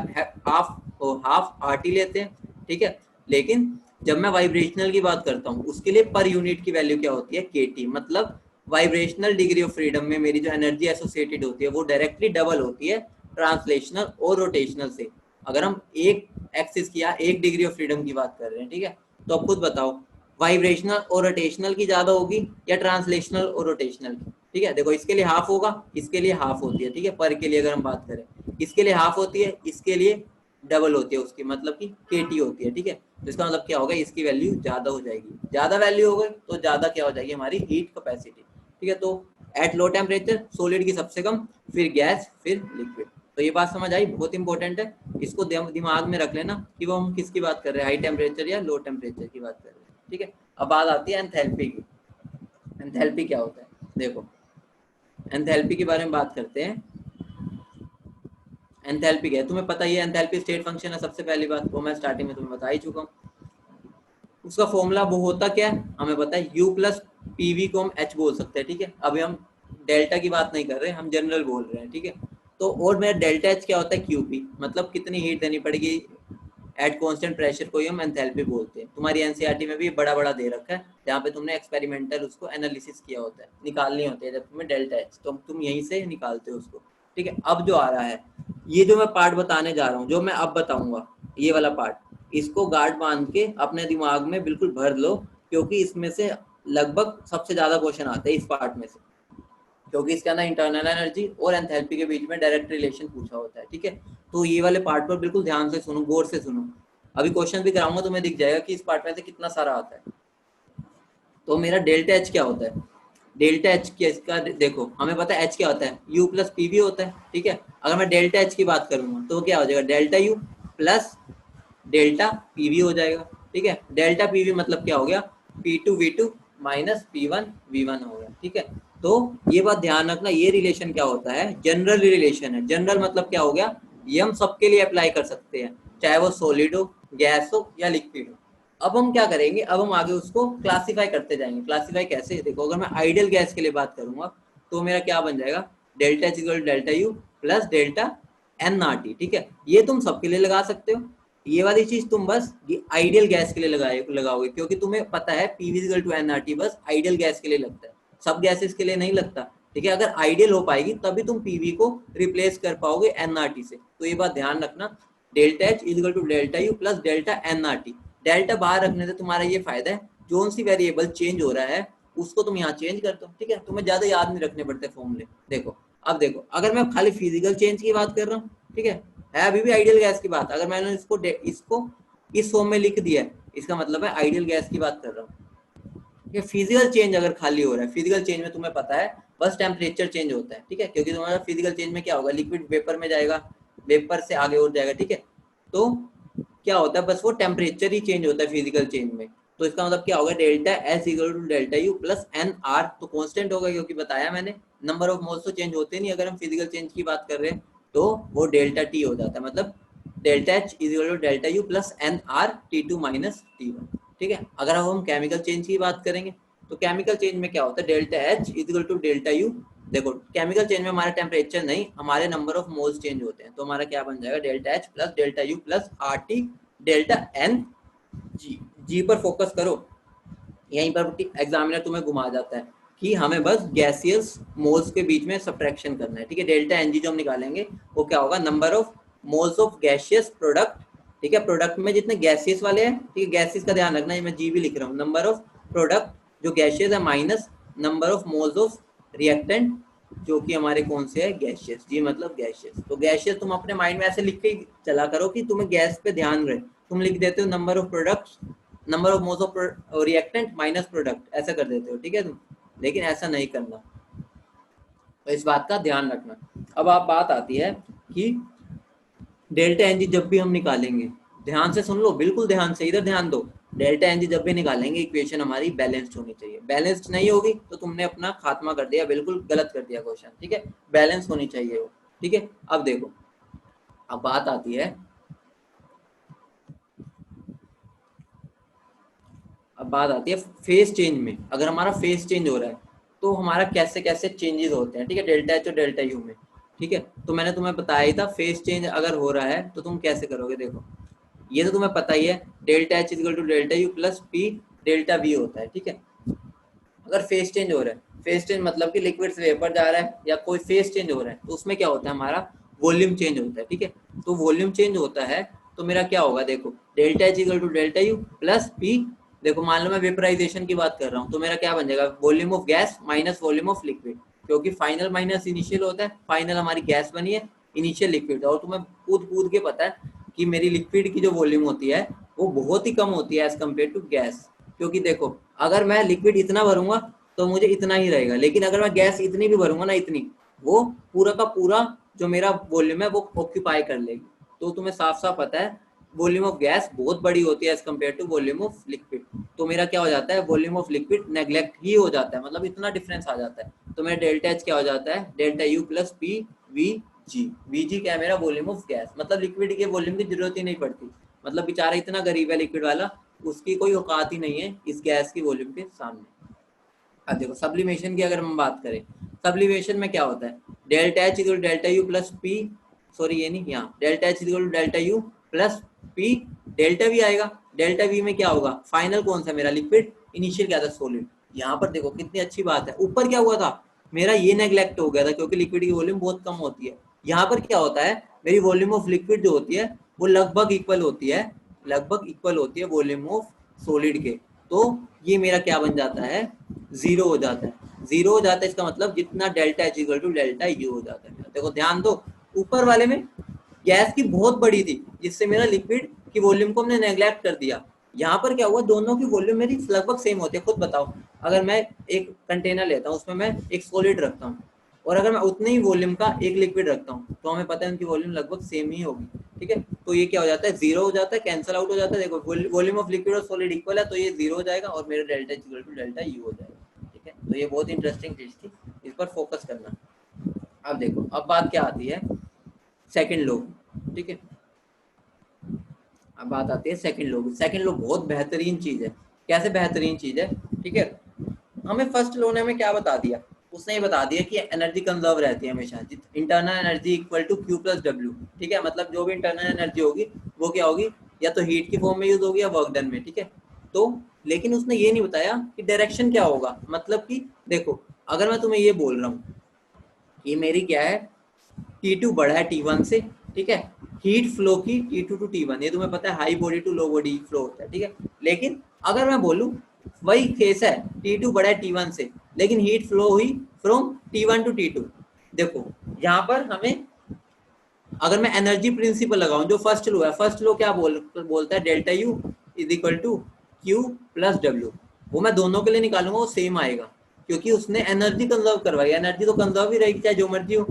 हाफ आर टी लेते हैं, ठीक है। लेकिन जब मैं वाइब्रेशनल की बात करता हूँ उसके लिए पर यूनिट की वैल्यू क्या होती है, के टी, मतलब वाइब्रेशनल डिग्री ऑफ फ्रीडम में मेरी जो एनर्जी एसोसिएटेड होती है वो डायरेक्टली डबल होती है ट्रांसलेशनल और रोटेशनल से, अगर हम एक एक्सिस की या एक डिग्री ऑफ फ्रीडम की बात कर रहे हैं, ठीक है। तो अब खुद बताओ वाइब्रेशनल और रोटेशनल की ज्यादा होगी या ट्रांसलेशनल और रोटेशनल की, ठीक है। देखो इसके लिए हाफ होगा, इसके लिए हाफ होती है, ठीक है, पर के लिए अगर हम बात करें, इसके लिए हाफ होती है, इसके लिए डबल होती है उसकी, मतलब कि केटी होती है, ठीक है। तो इसका मतलब क्या होगा, इसकी वैल्यू ज्यादा हो जाएगी, ज्यादा वैल्यू हो गई तो ज्यादा क्या हो जाएगी हमारी हीट कैपेसिटी, ठीक है। तो एट लो टेम्परेचर सॉलिड की सबसे कम, फिर गैस, फिर लिक्विड। तो ये बात समझ आई, बहुत इंपॉर्टेंट है, इसको दिमाग में रख लेना कि वो हम किसकी बात कर रहे हैं, हाई टेम्परेचर या लो टेम्परेचर की बात कर रहे हैं, ठीक है। अब बात आती है एंथैल्पी की। एंथैल्पी क्या होता है, देखो एंथैल्पी के बारे में बात करते हैं। एंथैल्पी क्या है तुम्हें पता ही है, एंथैल्पी स्टेट फंक्शन है, सबसे पहली बात वो मैं स्टार्टिंग में तुम्हें बता ही चुका हूँ। उसका फॉर्मूला वो होता क्या है हमें पता है, U प्लस पीवी को हम H बोल सकते हैं, ठीक है। अभी हम डेल्टा की बात नहीं कर रहे, हम जनरल बोल रहे हैं, ठीक है। तो और मेरा डेल्टा H क्या होता है, QP, मतलब कितनी हीट देनी पड़ेगी एट कांस्टेंट प्रेशर को ही हम एंथैल्पी बोलते हैं। तुम्हारी एनसीईआरटी में भी बड़ा बड़ा दे रखा है जहाँ पे तुमने एक्सपेरिमेंटल उसको एनालिसिस किया होता है, निकालनी होती है जब तुम्हें डेल्टा एच, तो तुम यहीं से निकालते हो उसको, ठीक है। अब जो आ रहा है ये जो मैं पार्ट बताने जा रहा हूँ, जो मैं अब बताऊंगा ये वाला पार्ट, इसको गार्ड बांध के अपने दिमाग में बिल्कुल भर लो, क्योंकि इसमें से लगभग सबसे ज्यादा क्वेश्चन आते हैं इस पार्ट में से, क्योंकि इसके अंदर इंटरनल एनर्जी और एंथैल्पी के बीच में डायरेक्ट रिलेशन पूछा होता है, ठीक है। तो ये वाले पार्ट पर बिल्कुल ध्यान से सुनो, गौर से सुनो, अभी क्वेश्चन भी कराऊंगा तुम्हें दिख जाएगा कि इस पार्ट में से कितना सारा आता है। तो मेरा डेल्टा एच क्या होता है, डेल्टा एच का देखो हमें पता है एच क्या होता है, यू प्लस पी वी होता है, ठीक है। अगर मैं डेल्टा एच की बात करूंगा तो क्या हो जाएगा, delta U plus delta P V हो जाएगा, ठीक है। डेल्टा पी वी मतलब क्या हो गया, P two V two minus P1 V1 हो गया, ठीक है। तो ये बात ध्यान रखना, ये रिलेशन क्या होता है, जनरल रिलेशन है। जनरल मतलब क्या हो गया, ये हम सबके लिए अप्लाई कर सकते हैं, चाहे वो सॉलिड हो, गैस हो या लिक्विड हो। अब हम क्या करेंगे, अब हम आगे उसको क्लासीफाई करते जाएंगे। क्लासीफाई कैसे, देखो अगर मैं आइडियल गैस के लिए बात करूंगा तो मेरा क्या बन जाएगा, delta H equal delta U plus delta N R T, ठीक है। ये तुम सबके लिए लगा सकते हो, ये वाली चीज तुम बस ये आइडियल गैस के लिए लगाओगे, क्योंकि तुम्हें पता है P V equal to N R T बस आइडियल गैस के लिए लगता है, सब गैसेस के लिए नहीं लगता, ठीक है। अगर आइडियल हो पाएगी तभी तुम पीवी को रिप्लेस कर पाओगे एनआरटी से, तो ये बात ध्यान रखना। Delta H equal to delta U plus delta NRT. Delta बाहर रखने से तुम्हारा ये फायदा है, जोन सी वेरिएबल चेंज हो रहा है उसको तुम यहाँ चेंज कर दो, ठीक है। तुम्हें ज्यादा याद नहीं रखने पड़ते फॉर्मूले। देखो अब देखो, अगर मैं खाली फिजिकल चेंज की बात कर रहा हूँ, ठीक है अभी भी आइडियल गैस की बात, अगर मैंने इसको इस फॉर्म में लिख दिया है, इसका मतलब है आइडियल गैस की बात कर रहा हूँ। ये फिजिकल चेंज अगर खाली हो रहा है, फिजिकल चेंज में तुम्हें पता है बस टेम्परेचर चेंज होता है, ठीक है, क्योंकि तुम्हारा फिजिकल चेंज में क्या होगा, लिक्विड वेपर में जाएगा, वेपर से आगे और जाएगा, ठीक है। तो क्या होता है, बस वो टेम्परेचर ही चेंज होता है फिजिकल चेंज में। तो इसका मतलब क्या होगा, delta S equal to delta U plus N R, तो कांस्टेंट होगा क्योंकि बताया मैंने नंबर ऑफ मोल्स तो चेंज होते नहीं, अगर हम फिजिकल चेंज की बात कर रहे हैं तो वो डेल्टा टी हो जाता है, मतलब delta H equal to delta U plus N R T two minus T one, ठीक है। अगर अब हम केमिकल चेंज की बात करेंगे तो केमिकल चेंज में क्या होता है, delta H equal to delta U, देखो केमिकल चेंज में हमारा टेम्परेचर नहीं, हमारे नंबर ऑफ मोल्स चेंज होते हैं, तो हमारा क्या बन जाएगा, delta H plus delta U plus R T delta N G. G पर फोकस करो, यहीं पर एग्जामिनर तुम्हें घुमा जाता है कि हमें बस गैसियस मोल्स के बीच में सब्ट्रैक्शन करना है, ठीक है। डेल्टा एन जी जो हम निकालेंगे वो क्या होगा, number of moles of gaseous product, ठीक है। प्रोडक्ट में जितने गैसियस वाले हैं, ठीक है, गैसियस का ध्यान रखना, मैं जी भी लिख रहा हूँ, नंबर ऑफ प्रोडक्ट जो गैसियस है minus number of moles of reactant जो कि हमारे कौन से है, गैसियस, जी मतलब गैसियस। तो गैसियस तुम अपने माइंड में ऐसे लिख के चला करो कि तुम्हें गैस पे ध्यान रहे, तुम लिख देते हो number of products, number of moles of reactant minus product, ऐसा कर देते हो, ठीक है तुम, लेकिन ऐसा नहीं करना, तो इस बात का ध्यान रखना। अब आप बात आती है कि डेल्टा एनजी जब भी हम निकालेंगे, ध्यान से सुन लो, बिल्कुल ध्यान से, इधर ध्यान दो, डेल्टा एनजी जब भी निकालेंगे इक्वेशन हमारी बैलेंस्ड होनी चाहिए, बैलेंस्ड नहीं होगी तो तुमने अपना खात्मा कर दिया, बिल्कुल गलत कर दिया क्वेश्चन, ठीक है। बैलेंस होनी चाहिए वो, ठीक है। अब देखो, अब बात आती है, अब बात आती है फेस चेंज में, अगर हमारा फेस चेंज हो रहा है तो हमारा कैसे कैसे चेंजेस होते हैं, ठीक है, डेल्टा एच और डेल्टा यू में, ठीक है। तो मैंने तुम्हें बताया ही था फेस चेंज अगर हो रहा है तो तुम कैसे करोगे, देखो ये तो तुम्हें पता ही है, delta H equal to delta U plus P delta V होता है, ठीक है। अगर फेस चेंज हो रहा है, फेस चेंज मतलब कि लिक्विड से वेपर जा रहा है या कोई फेस चेंज हो रहा है, तो उसमें क्या होता है, हमारा वॉल्यूम चेंज होता है, ठीक है। तो वॉल्यूम चेंज होता है तो मेरा क्या होगा, देखो delta H equal to delta U plus P, देखो मान लो मैं वेपराइजेशन की बात कर रहा हूँ तो मेरा क्या बन जाएगा, volume of gas minus volume of liquid, क्योंकि फाइनल माइनस इनिशियल होता है, फाइनल हमारी गैस बनी है, इनिशियल लिक्विड, और तुम्हें कूद कूद के पता है कि मेरी लिक्विड की जो वॉल्यूम होती है वो बहुत ही कम होती है एज कम्पेयर टू गैस, क्योंकि देखो अगर मैं लिक्विड इतना भरूंगा तो मुझे इतना ही रहेगा, लेकिन अगर मैं गैस इतनी भी भरूंगा ना, इतनी, वो पूरा का पूरा जो मेरा वॉल्यूम है वो ऑक्यूपाई कर लेगी। तो तुम्हें साफ साफ पता है वॉल्यूम ऑफ गैस बहुत बड़ी होती है as compared to volume of liquid, तो मेरा क्या हो जाता है, वॉल्यूम ऑफ लिक्विड नेग्लेक्ट ही हो जाता है, मतलब इतना डिफरेंस आ जाता है, तो मेरा डेल्टा एच क्या हो जाता है, delta U plus P V ji. We जी क्या है, मेरा वॉल्यूम ऑफ गैस, मतलब लिक्विड के वॉल्यूम की जरूरत ही नहीं पड़ती, मतलब बेचारा इतना गरीब है लिक्विड वाला, उसकी कोई औकात ही नहीं है इस गैस की वॉल्यूम के सामने। अब देखो सब्लिमेशन की अगर हम बात करें, सब्लिमेशन में क्या होता है, delta H equal delta U plus P, sorry ये नहीं, यहाँ delta H equal delta U plus P delta we आएगा, डेल्टा वी में क्या होगा, फाइनल कौन सा मेरा लिक्विड, इनिशियल क्या था, सॉलिड। यहाँ पर देखो कितनी अच्छी बात है, ऊपर क्या हुआ था, मेरा ये नेग्लेक्ट हो गया था क्योंकि लिक्विड की वॉल्यूम बहुत कम होती है, यहाँ पर क्या होता है, मेरी वॉल्यूम ऑफ लिक्विड जो होती है वो लगभग इक्वल होती है, लगभग इक्वल होती है वॉल्यूम ऑफ सॉलिड के, तो ये मेरा क्या बन जाता है, जीरो हो जाता है, जीरो हो जाता है, इसका मतलब जितना delta H equal to delta U हो जाता है। देखो ध्यान दो, ऊपर वाले में गैस की बहुत बड़ी थी जिससे मेरा लिक्विड की वॉल्यूम को हमने नेग्लेक्ट कर दिया, यहाँ पर क्या हुआ, दोनों की वॉल्यूम मेरी लगभग सेम होती है, खुद बताओ, अगर मैं एक कंटेनर लेता हूँ उसमें मैं एक सॉलिड रखता हूँ और अगर मैं उतने ही वॉल्यूम का एक लिक्विड रखता हूँ तो हमें पता है उनकी वॉल्यूम लगभग सेम ही होगी, ठीक है। तो ये क्या हो जाता है, जीरो हो जाता है, कैंसिल आउट हो जाता है। देखो वॉल्यूम ऑफ लिक्विड और सॉलिड इक्वल है, तो ये जीरो हो जाएगा और मेरा delta is equal to delta U हो जाएगा। ठीक है, तो ये बहुत इंटरेस्टिंग चीज थी, इस पर फोकस करना। अब देखो, अब बात क्या आती है, सेकंड लॉ। ठीक है, अब बात आती है सेकंड लॉ। सेकंड लॉ बहुत बेहतरीन चीज है। कैसे बेहतरीन चीज है? ठीक है, हमें फर्स्ट लॉ ने हमें क्या बता दिया, उसने ये बता दिया कि एनर्जी कंजर्व रहती है हमेशा, internal energy equal to Q plus W. ठीक है, मतलब जो भी इंटरनल एनर्जी होगी वो क्या होगी, या तो हीट की फॉर्म में यूज होगी या वर्क डन में। ठीक है, तो लेकिन उसने ये नहीं बताया कि डायरेक्शन क्या होगा। मतलब कि देखो, अगर मैं तुम्हें ये बोल रहा हूँ कि मेरी क्या है, T2 बड़ा है T1 से। ठीक है, हीट फ्लो की T2 टू T1, ये तुम्हें पता है, high body to low body flow होता है। ठीक है, लेकिन अगर मैं बोलूं वही केस है, T2 बड़ा है T1 से, लेकिन हीट फ्लो हुई फ्रॉम T1 टू T2। देखो यहाँ पर हमें, अगर मैं एनर्जी प्रिंसिपल लगाऊं, जो फर्स्ट लो है, फर्स्ट लो क्या बोलता है, delta U is equal to Q plus W. वो मैं दोनों के लिए निकालूंगा, वो सेम आएगा, क्योंकि उसने एनर्जी कंजर्व करवाई। एनर्जी तो कंजर्व ही रहेगी चाहे जो मर्जी हो,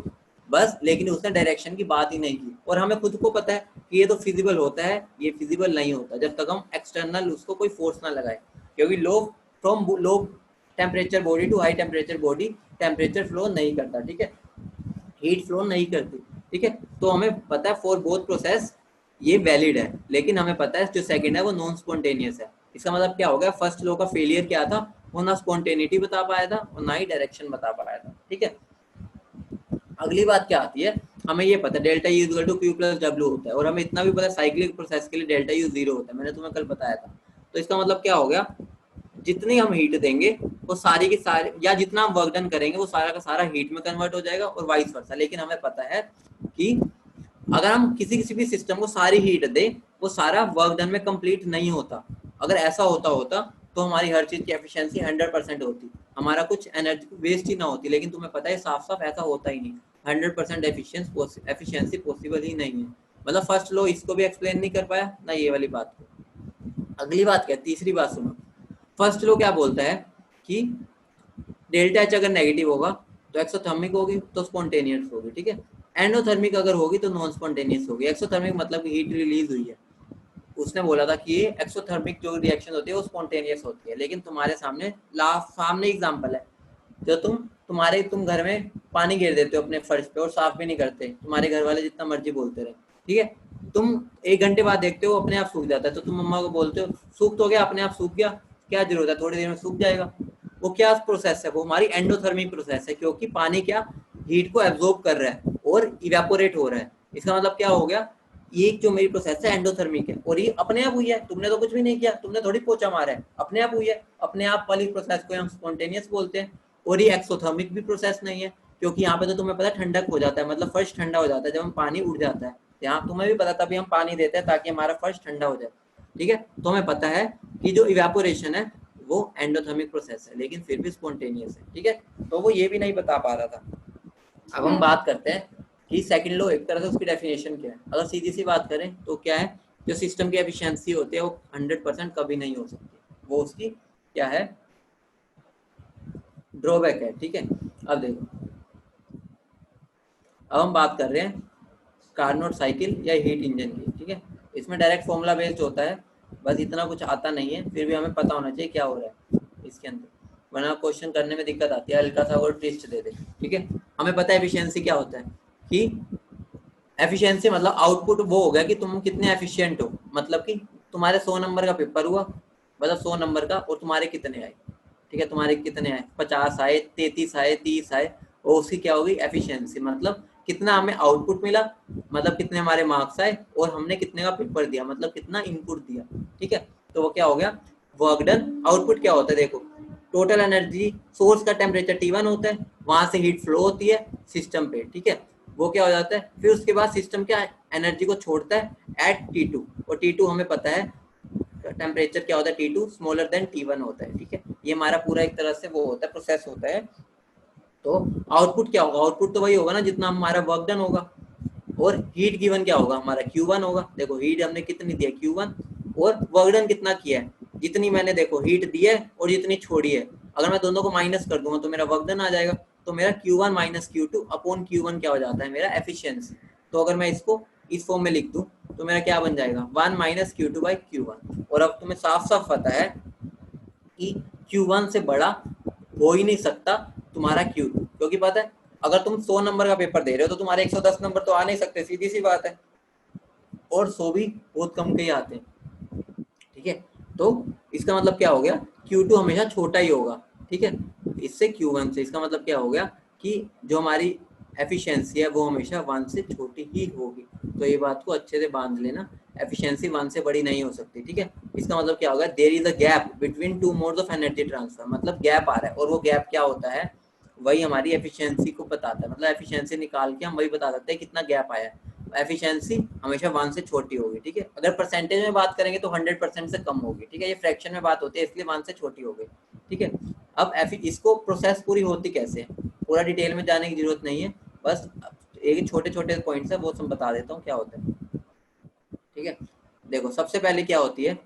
बस, लेकिन उसने डायरेक्शन की बात ही नहीं की। और हमें खुद को पता है कि ये तो फिजिबल होता है, ये फिजिबल नहीं होता जब तक हम एक्सटर्नल उसको कोई फोर्स ना लगाए, क्योंकि low from low temperature body to high temperature body temperature flow नहीं करता। ठीक है, हीट फ्लो नहीं करती। ठीक है, तो हमें पता है फॉर बोथ प्रोसेस ये वैलिड है, लेकिन हमें पता है जो सेकंड है वो नॉन स्पॉन्टेनियस है। इसका मतलब क्या हो गया, फर्स्ट लॉ का फेलियर क्या था, वो ना स्पॉन्टेनिटी बता पाया था और ना ही डायरेक्शन बता पाया था। ठीक है, अगली बात क्या आती है, हमें ये पता है delta U equal to Q plus W होता है, और हमें इतना भी पता है साइक्लिक प्रोसेस के लिए डेल्टा यू जीरो होता है, मैंने तुम्हें कल बताया था। तो इसका मतलब क्या हो गया, जितनी हम हीट देंगे वो सारी की सारी, या जितना हम वर्क डन करेंगे वो सारा का सारा हीट में कन्वर्ट हो जाएगा और वाइस वर्सा। लेकिन हमें पता है कि अगर हम किसी किसी भी सिस्टम को सारी हीट दे, वो सारा वर्क डन में कंप्लीट नहीं होता। अगर ऐसा होता तो हमारी हर चीज की एफिशिएंसी 100% होती, हमारा कुछ एनर्जी वेस्ट ही ना होती। लेकिन तुम्हें पता है साफ साफ ऐसा होता ही नहीं, 100% एफिशिएंसी पॉसिबल ही नहीं है। मतलब फर्स्ट लॉ इसको भी एक्सप्लेन नहीं कर पाया ना ये वाली बात को। अगली बात क्या, तीसरी बात सुनो। फर्स्ट लॉ क्या बोलता है कि डेल्टा एच अगर नेगेटिव होगा तो एक्सोथर्मिक होगी, तो स्पॉन्टेनियस होगी। ठीक है, एंडोथर्मिक अगर होगी तो नॉन स्पॉन्टेनियस होगी। एक्सोथर्मिक मतलब हीट रिलीज हुई है। उसने बोला था कि ये एक्सोथर्मिक जो रिएक्शन होती है वो स्पॉन्टेनियस होती है, लेकिन तुम्हारे सामने सामने एग्जांपल है, जो तुम घर में पानी गिर देते हो अपने फर्श पे और साफ भी नहीं करते, तुम्हारे घर वाले जितना मर्जी बोलते रहे। ठीक है, तुम 1 घंटे बाद देखते हो अपने आप सूख जाता है, तो तुम मम्मा को बोलते हो सूख तो गया, अपने आप सूख गया, क्या जरूरत है, थोड़ी देर में सूख जाएगा। वो क्या प्रोसेस है, वो हमारी एंडोथर्मिक प्रोसेस है, क्योंकि पानी क्या हीट को एब्जॉर्ब कर रहा है और इवेपोरेट हो रहा है। इसका मतलब क्या हो गया, ये जो मेरी प्रोसेस है एंडोथर्मिक है, और ये अपने आप हुई है, तुमने तो कुछ भी नहीं किया, तुमने थोड़ी पोछा मारा है, अपने आप हुई है। अपने आप वाली प्रोसेस को हम स्पॉन्टेनियस बोलते हैं। और ये एक्सोथर्मिक भी प्रोसेस नहीं है, क्योंकि यहाँ पे तो तुम्हें पता है ठंडक हो जाता है, मतलब फर्श ठंडा हो जाता है जब हम पानी उड़ जाता है। यहाँ तुम्हें भी पता, तभी हम पानी देते हैं ताकि हमारा फर्श ठंडा हो जाए। ठीक है, तो हमें पता है कि जो इवेपोरेशन है वो एंडोथर्मिक प्रोसेस है, लेकिन फिर भी स्पॉन्टेनियस है। ठीक है, तो वो ये भी नहीं बता पा रहा था। अब हम बात करते हैं कि सेकंड लॉ एक तरह से उसकी डेफिनेशन क्या है। अगर सीधी सी बात करें तो क्या है, जो सिस्टम की एफिशिएंसी होती है वो 100% कभी नहीं हो सकती, वो उसकी क्या है, ड्रॉबैक है। ठीक है, अब देखो, अब हम बात कर रहे हैं कार्नोट साइकिल या हीट इंजन की। ठीक है, इसमें डायरेक्ट फॉर्मूला बेस्ड होता है, बस इतना कुछ आता नहीं है, फिर भी हमें पता होना चाहिए क्या हो रहा है इसके अंदर, वरना क्वेश्चन करने में दिक्कत आती है, हल्का सा और ट्विस्ट दे दे। ठीक है, हमें पता है एफिशिएंसी क्या होता है, कि एफिशिएंसी मतलब आउटपुट वो हो गया कि तुम कितने एफिशिएंट हो, मतलब कि तुम्हारे 100 नंबर का पेपर हुआ, मतलब 100 नंबर का, और तुम्हारे कितने आए। ठीक है, तुम्हारे कितने आए, 50 आए, 33 आए, 30 आए, और उसकी क्या होगी एफिशिएंसी, मतलब कितना हमें आउटपुट मिला, मतलब कितने हमारे मार्क्स आए, और हमने कितने का पेपर दिया, मतलब कितना इनपुट दिया। ठीक है, तो वो क्या हो गया, वर्क डन। आउटपुट क्या होता है, देखो टोटल एनर्जी, सोर्स का टेम्परेचर T1 होता है, वहां से हीट फ्लो होती है सिस्टम पे। ठीक है, वो क्या हो जाता है, फिर उसके बाद सिस्टम क्या एनर्जी को छोड़ता है एट T2, और T2 हमें पता है टेम्परेचर क्या होता है, T2 स्मॉलर देन T1 होता है। ठीक है, ये हमारा पूरा एक तरह से वो होता है, प्रोसेस होता है। तो आउटपुट क्या होगा, आउटपुट तो वही होगा ना जितना हमारा वर्क डन होगा, और हीट गिवन क्या होगा हमारा Q1 होगा। देखो हीट हमने कितनी दी है Q1, और वर्क डन कितना किया है, जितनी मैंने देखो हीट दी है और जितनी छोड़ी है, अगर मैं दोनों को माइनस कर दूंगा तो मेरा वर्क डन आ जाएगा। तो मेरा Q1 minus Q2 upon Q1 क्या हो जाता है, मेरा एफिशिएंसी। तो अगर मैं इसको इस फॉर्म में लिख दूं तो मेरा क्या बन जाएगा 1 माइनस Q2 बाई Q1। और अब तुम्हें साफ साफ पता है कि Q1 से बड़ा हो ही नहीं सकता तुम्हारा Q2, क्योंकि पता है अगर तुम 100 नंबर का पेपर दे रहे हो तो तुम्हारे 110 नंबर तो आ नहीं सकते, सीधी सी बात है, और 100 भी बहुत कम के ही आते हैं। ठीक है, तो इसका मतलब क्या हो गया, Q2 हमेशा छोटा ही होगा। ठीक है, इससे Q1 से, इसका मतलब क्या हो गया कि जो हमारी एफिशिएंसी है वो हमेशा 1 से छोटी ही होगी। तो ये बात को अच्छे से बांध लेना, एफिशिएंसी 1 से बड़ी नहीं हो सकती। ठीक है, इसका मतलब क्या होगा, there is a gap between two modes of energy transfer, मतलब गैप आ रहा है, और वो गैप क्या होता है, वही हमारी एफिशिएंसी को बताता है। मतलब एफिशिएंसी निकाल के हम वही बता सकते हैं कितना गैप आया है। एफिशिएंसी हमेशा 1 से छोटी होगी। ठीक है, अगर परसेंटेज में बात करेंगे तो 100% से कम होगी। ठीक है, ये फ्रैक्शन में बात होती है इसलिए 1 से छोटी हो गई। ठीक है, अब इसको प्रोसेस पूरी होती कैसे है, पूरा डिटेल में जाने की जरूरत नहीं है, बस एक छोटे छोटे पॉइंट्स है वो सब बता देता हूँ क्या होता है। ठीक है, देखो सबसे पहले क्या होती है,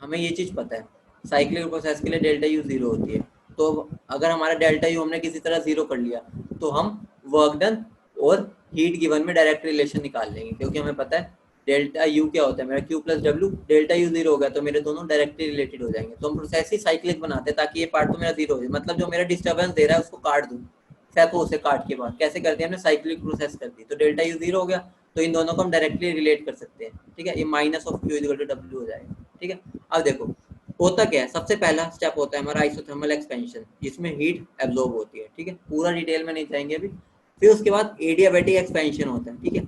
हमें ये चीज पता है साइक्लिक प्रोसेस के लिए डेल्टा यू 0 होती है। तो अगर हमारा डेल्टा यू हमने किसी तरह 0 कर लिया तो हम वर्क डन और हीट गिवन में डायरेक्ट रिलेशन निकाल लेंगे, क्योंकि हमें पता है डेल्टा यू क्या होता है, मेरा Q plus W, delta U 0 हो गया तो मेरे दोनों डायरेक्टली रिलेटेड हो जाएंगे। तो हम प्रोसेस ही साइक्लिक बनाते हैं ताकि ये पार्ट तो मेरा 0 हो जाए, मतलब जो मेरा डिस्टर्बेंस दे रहा है उसको काट दूं, फेंको उसे काट के बाद। कैसे करते हैं, हमने साइक्लिक प्रोसेस कर दी तो डेल्टा यू 0 हो गया, तो इन दोनों को हम डायरेक्टली रिलेट कर सकते हैं। ठीक है, ये minus of Q equal to W हो जाएगा। ठीक है, अब देखो होता क्या है, सबसे पहला स्टेप होता है हमारा आइसोथर्मल एक्सपेंशन, जिसमें हीट एब्जॉर्ब होती है। ठीक है, पूरा डिटेल में नहीं जाएंगे अभी। फिर उसके बाद एडियाबैटिक एक्सपेंशन होता है। ठीक है,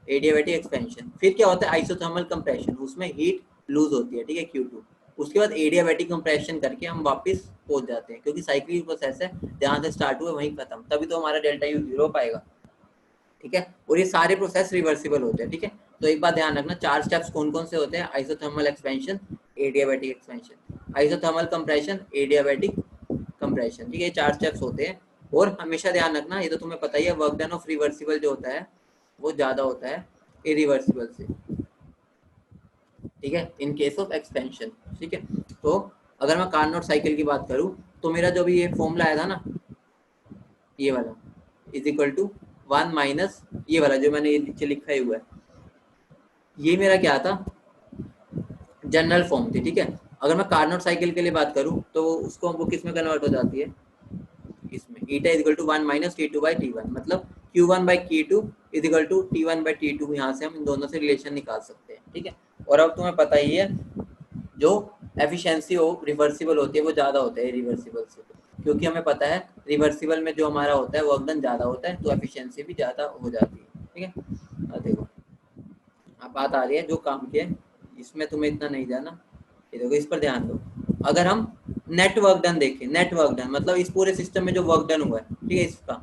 एडियाबैटिक एक्सपेंशन, फिर क्या होता है आइसोथर्मल कंप्रेशन, उसमें हीट लूज होती है। ठीक है, Q2, उसके बाद एडियाबैटिक कंप्रेशन करके हम वापस पहुंच जाते हैं, क्योंकि साइक्लिक प्रोसेस है, जहां से स्टार्ट हुआ वहीं खत्म, तभी तो हमारा डेल्टा यू 0 पाएगा। ठीक है, और ये सारे प्रोसेस रिवर्सिबल होते हैं। ठीक है, तो एक बात ध्यान रखना, 4 स्टेप्स कौन कौन से होते हैं, isothermal expansion, adiabatic expansion, isothermal compression, adiabatic compression. ठीक है, 4 स्टेप्स होते हैं। और हमेशा ध्यान रखना, ये तो तुम्हें पता ही है, वर्क डन ऑफ रिवर्सिबल जो होता है वो ज्यादा होता है इरिवर्सिबल से। ठीक है, इन केस ऑफ एक्सपेंशन। ठीक है, तो अगर मैं कार्नोट साइकिल की बात करूं तो मेरा जो भी ये फॉर्मूला आया था ना, ये वाला इज इक्वल टू 1 माइनस ये वाला जो मैंने ये नीचे लिखा ही हुआ है, ये मेरा क्या था, जनरल फॉर्म थी। ठीक है, अगर मैं कार्नोट साइकिल के लिए बात करूं तो उसको वो किस में कन्वर्ट हो जाती है, इसमें eta is equal to 1 minus T2 by T1, मतलब Q1 by Q2 is equal to T1 by T2। यहाँ से हम इन दोनों से रिलेशन निकाल सकते हैं। ठीक है, और अब तुम्हें पता ही है जो एफिशिएंसी हो रिवर्सिबल होती है वो ज़्यादा होता है रिवर्सिबल से, क्योंकि हमें पता है रिवर्सिबल में जो हमारा होता है वर्क डन ज़्यादा होता है, तो एफिशिएंसी भी ज़्यादा हो जाती है। ठीक है, अब देखो अब बात आ रही है जो काम की है, इसमें तुम्हें इतना नहीं जाना, ये देखो इस पर ध्यान दो। अगर हम नेट वर्क डन देखें, नेट वर्क डन मतलब इस पूरे सिस्टम में जो वर्क डन हुआ है, ठीक है इसका,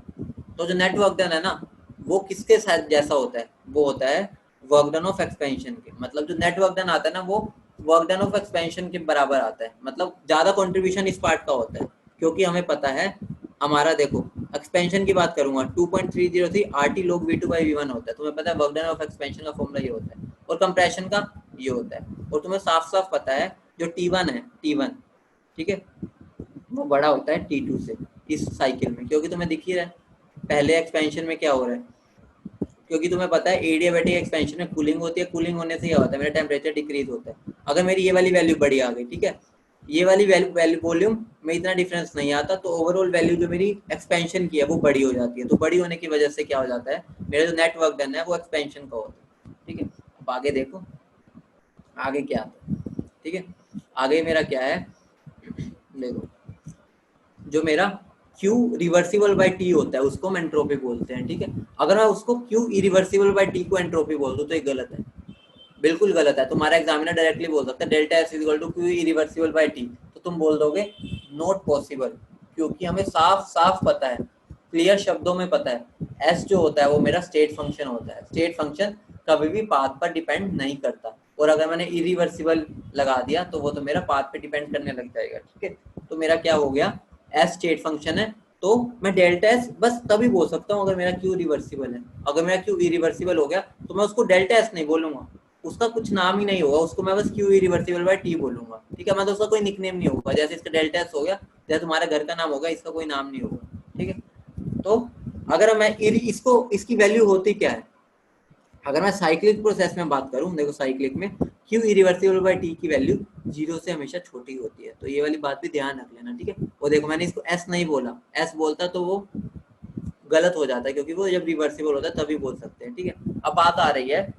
तो जो नेट वर्क डन है ना वो किसके साथ जैसा होता है, वो होता है वर्क डन ऑफ एक्सपेंशन के। मतलब जो नेट वर्क डन आता है ना वो वर्क डन ऑफ एक्सपेंशन के बराबर आता है, मतलब ज्यादा कंट्रीब्यूशन इस पार्ट का होता है, क्योंकि हमें पता है हमारा, देखो एक्सपेंशन की बात करूंगा 2.303 RT log V2 by V1 होता है, तुम्हें पता है वर्क डन ऑफ एक्सपेंशन का फॉर्मूला ये होता है, और कंप्रेशन का ये होता है। और तुम्हें साफ साफ पता है जो T1 है, T1 ठीक है वो बड़ा होता है T2 से इस साइकिल में, क्योंकि तुम्हें दिख ही रहा है पहले एक्सपेंशन में क्या हो रहा है, क्योंकि तुम्हें पता है एडियाबैटिक एक्सपेंशन में कूलिंग होती है, कूलिंग होने से क्या होता है मेरा टेम्परेचर डिक्रीज होता है। अगर मेरी ये वाली वैल्यू बड़ी आ गई, ठीक है ये वाली वैल्यू वॉल्यूम में इतना डिफरेंस नहीं आता, तो ओवरऑल वैल्यू जो मेरी एक्सपेंशन की है वो बड़ी हो जाती है। तो बड़ी होने की वजह से क्या हो जाता है, मेरा जो नेटवर्क डन है वो एक्सपेंशन का होता है। ठीक है, अब आगे देखो आगे क्या आता है। ठीक है, आगे मेरा क्या है, देखो जो मेरा Q रिवर्सिबल बाई T होता है उसको हम एंट्रोपी बोलते हैं। ठीक है, अगर मैं उसको Q इरिवर्सिबल बाई T को एंट्रोपी बोल दूं तो ये गलत है, बिल्कुल गलत है। तुम्हारा एग्जामिनर डायरेक्टली बोल सकता है delta S equal to Q irreversible by T, तो तुम बोल दोगे नॉट पॉसिबल, क्योंकि हमें साफ साफ पता है, क्लियर शब्दों में पता है S जो होता है वो मेरा स्टेट फंक्शन होता है। स्टेट फंक्शन कभी भी पाथ पर डिपेंड नहीं करता, और अगर मैंने इरिवर्सिबल लगा दिया तो वो तो मेरा पाथ पे डिपेंड करने लग जाएगा। ठीक है, तो मेरा क्या हो गया, एस स्टेट फंक्शन है तो मैं डेल्टा एस बस तभी बोल सकता हूँ अगर मेरा क्यू रिवर्सिबल है। अगर मेरा क्यू इरिवर्सिबल हो गया तो मैं उसको डेल्टा एस नहीं बोलूंगा, उसका कुछ नाम ही नहीं होगा, उसको मैं bus queue irreversible by T बोलूंगा। ठीक है, मैं तो उसका कोई निकनेम नहीं होगा, जैसे इसका डेल्टा एस हो गया जैसे तुम्हारा घर का नाम होगा, इसका कोई नाम नहीं होगा। ठीक है, तो अगर मैं इसको इसकी वैल्यू होती क्या है, अगर मैं साइक्लिक प्रोसेस में बात करूं, देखो साइक्लिक में Q इरिवर्सिबल बाय T की वैल्यू 0 से हमेशा छोटी होती है, तो ये वाली बात भी ध्यान रख लेना, ठीक है। और देखो मैंने इसको S नहीं बोला, S बोलता तो वो गलत हो जाता है, क्योंकि वो जब रिवर्सिबल होता है तभी बोल सकते हैं, ठीक है। अब बात आ रही है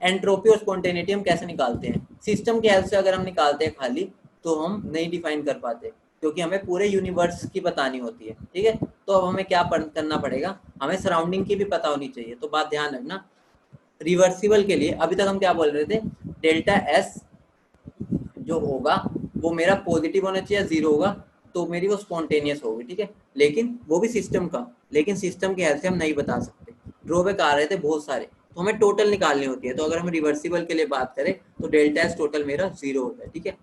एंट्रोपी और स्पॉन्टेनिटी हम कैसे निकालते हैं। सिस्टम की हेल्प से अगर हम निकालते हैं खाली, तो हम नहीं डिफाइन कर पाते, क्योंकि हमें पूरे यूनिवर्स की बतानी होती है, ठीक है। तो अब हमें क्या करना पड़ेगा, हमें सराउंडिंग की भी पता होनी चाहिए। तो बात ध्यान रखना, रिवर्सिबल के लिए अभी तक हम क्या बोल रहे थे, डेल्टा एस जो होगा वो मेरा पॉजिटिव होना चाहिए, जीरो होगा तो मेरी वो स्पॉन्टेनियस होगी, ठीक है। लेकिन वो भी सिस्टम का, लेकिन सिस्टम की हेल्प से हम नहीं बता सकते, ड्रॉबैक आ रहे थे बहुत सारे, तो हमें टोटल निकालनी होती है। तो अगर हम रिवर्सिबल के लिए बात करें तो डेल्टा एस टोटल मेरा जीरो होता है, ठीक है।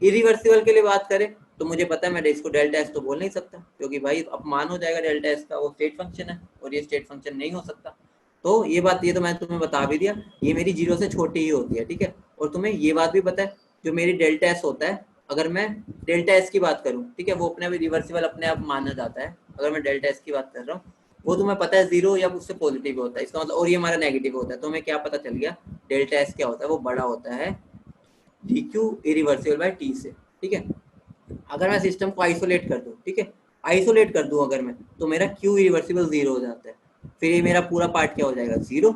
इरिवर्सिबल के लिए बात करें तो मुझे पता है मैं इसको डेल्टा एस तो बोल नहीं सकता, क्योंकि भाई अपमान हो जाएगा डेल्टा एस का, वो स्टेट फंक्शन है और ये स्टेट फंक्शन नहीं हो सकता। तो ये बात, ये तो मैं तुम्हें बता भी दिया, ये मेरी जीरो से छोटी ही होती है, ठीक है। और तुम्हें ये बात भी पता है, जो मेरी डेल्टा एस होता है, अगर मैं डेल्टा एस की बात करूं, ठीक है, वो अपने आप रिवर्सिबल अपने आप माना जाता है। अगर मैं डेल्टा एस की बात कर रहा हूँ, वो तुम्हें पता है जीरो या उससे पॉजिटिव होता है, इसका मतलब, और ये हमारा नेगेटिव होता है, तो हमें क्या पता चल गया, डेल्टा एस क्या होता है, वो बड़ा होता है D Q irreversible by T से, ठीक है। अगर मैं सिस्टम को आइसोलेट कर दूं, ठीक है, आइसोलेट कर दूं अगर मैं, तो मेरा क्यू इरिवर्सिबल जीरो हो जाता है, फिर ये मेरा पूरा पार्ट क्या हो जाएगा, जीरो,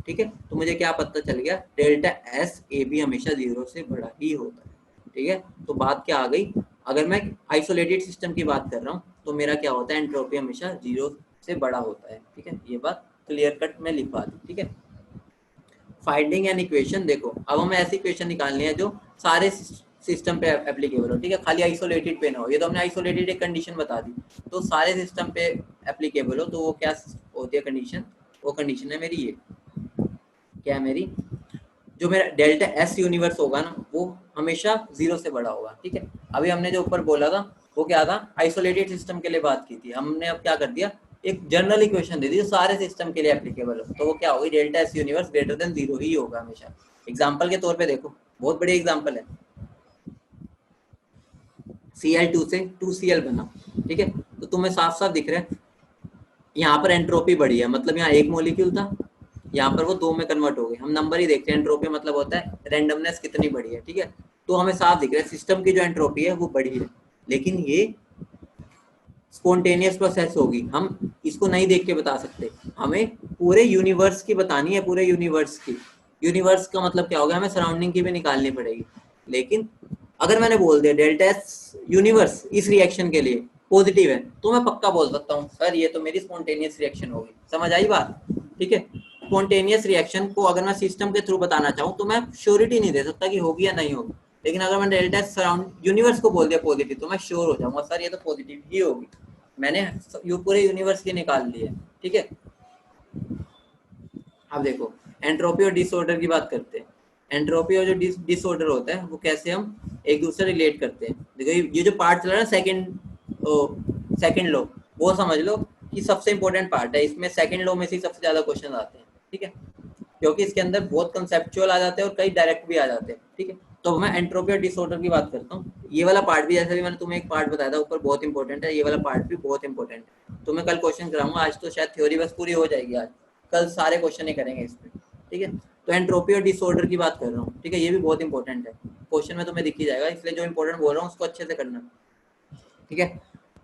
ठीक है। तो मुझे क्या पता चल गया, डेल्टा एस ए भी हमेशा जीरो से बड़ा ही होता है, ठीक है। तो बात क्या आ गई, अगर मैं आइसोलेटेड सिस्टम की बात कर रहा हूँ तो मेरा क्या होता है, एंट्रोपी हमेशा जीरो से बड़ा होता है, ठीक है। ये बात क्लियर कट में लिखवा दी, ठीक है। फाइंडिंग एन इक्वेशन, देखो अब हमें ऐसी इक्वेशन निकालनी है जो सारे सिस्टम पे एप्लीकेबल हो, ठीक है, खाली आइसोलेटेड पे ना हो। ये तो हमने आइसोलेटेड एक कंडीशन बता दी, तो सारे सिस्टम पे एप्लीकेबल हो, तो वो क्या होती है कंडीशन, वो कंडीशन है मेरी ये, क्या है मेरी, जो मेरा डेल्टा एस यूनिवर्स होगा ना, वो हमेशा जीरो से बड़ा होगा, ठीक है। अभी हमने जो ऊपर बोला था वो क्या था, आइसोलेटेड सिस्टम के लिए बात की थी हमने, अब क्या कर दिया, एक जनरल इक्वेशन दे दी जो सारे सिस्टम के लिए एप्लीकेबल हो, तो वो क्या होगी, delta S universe greater than zero ही होगा हमेशा। एग्जाम्पल के तौर पे देखो, बहुत बड़ी एग्जाम्पल है, Cl2 से 2Cl बना, ठीक है। तो तुम्हें साफ साफ दिख रहा है यहाँ पर एंट्रोपी बढ़ी है, मतलब यहाँ एक मॉलिक्यूल था, यहाँ पर वो दो में कन्वर्ट हो गए। हम नंबर ही देखते हैं, एंट्रोपी मतलब होता है रेंडमनेस कितनी बढ़ी है, ठीक है। तो हमें साफ दिख रहा है सिस्टम की जो एंट्रोपी है वो बढ़ी है, लेकिन ये स्पॉन्टेनियस प्रोसेस होगी, हम इसको नहीं देख के बता सकते, हमें पूरे यूनिवर्स की बतानी है, पूरे यूनिवर्स की। यूनिवर्स का मतलब क्या होगा, हमें सराउंडिंग की भी निकालनी पड़ेगी। लेकिन अगर मैंने बोल दिया डेल्टा एस यूनिवर्स इस रिएक्शन के लिए पॉजिटिव है, तो मैं पक्का बोल सकता हूँ सर ये तो मेरी स्पॉन्टेनियस रिएक्शन होगी। समझ आई बात, ठीक है। स्पॉन्टेनियस रिएक्शन को अगर मैं सिस्टम के थ्रू बताना चाहूँ तो मैं श्योरिटी नहीं दे सकता कि होगी या नहीं होगी, लेकिन अगर मैंने डेल्टा एस सराउंड यूनिवर्स को बोल दिया पॉजिटिव, तो मैं श्योर हो जाऊंगा सर ये तो पॉजिटिव ही होगी, मैंने पूरे यूनिवर्स की निकाल ली है, ठीक है। अब देखो एंट्रोपी और डिसऑर्डर की बात करते हैं। एंट्रोपी और जो डिसऑर्डर होता है वो कैसे हम एक दूसरे रिलेट करते हैं। देखो ये जो पार्ट चल रहा है सेकंड लॉ, वो समझ लो कि सबसे इंपॉर्टेंट पार्ट है, इसमें सेकंड लॉ में से सबसे ज्यादा क्वेश्चन आते हैं, ठीक है, क्योंकि इसके अंदर बहुत कंसेप्चुअल आ जाते हैं और कई डायरेक्ट भी आ जाते हैं, ठीक है। तो मैं एंट्रोपी और डिसऑर्डर की बात करता हूँ। ये वाला पार्ट भी, जैसे भी मैंने तुम्हें एक पार्ट बताया था ऊपर, बहुत इंपॉर्टेंट है, ये वाला पार्ट भी बहुत इंपॉर्टेंट है। तो मैं कल क्वेश्चन कराऊंगा, आज तो शायद थ्योरी बस पूरी हो जाएगी, आज कल सारे क्वेश्चन ही करेंगे इसमें, ठीक है। तो एंट्रोपी और डिसऑर्डर की बात कर रहा हूँ, ठीक है, ये भी बहुत इंपॉर्टेंट है, क्वेश्चन में तुम्हें दिख ही जाएगा, इसलिए जो इंपॉर्टेंट बोल रहा हूँ उसको अच्छे से करना, ठीक है।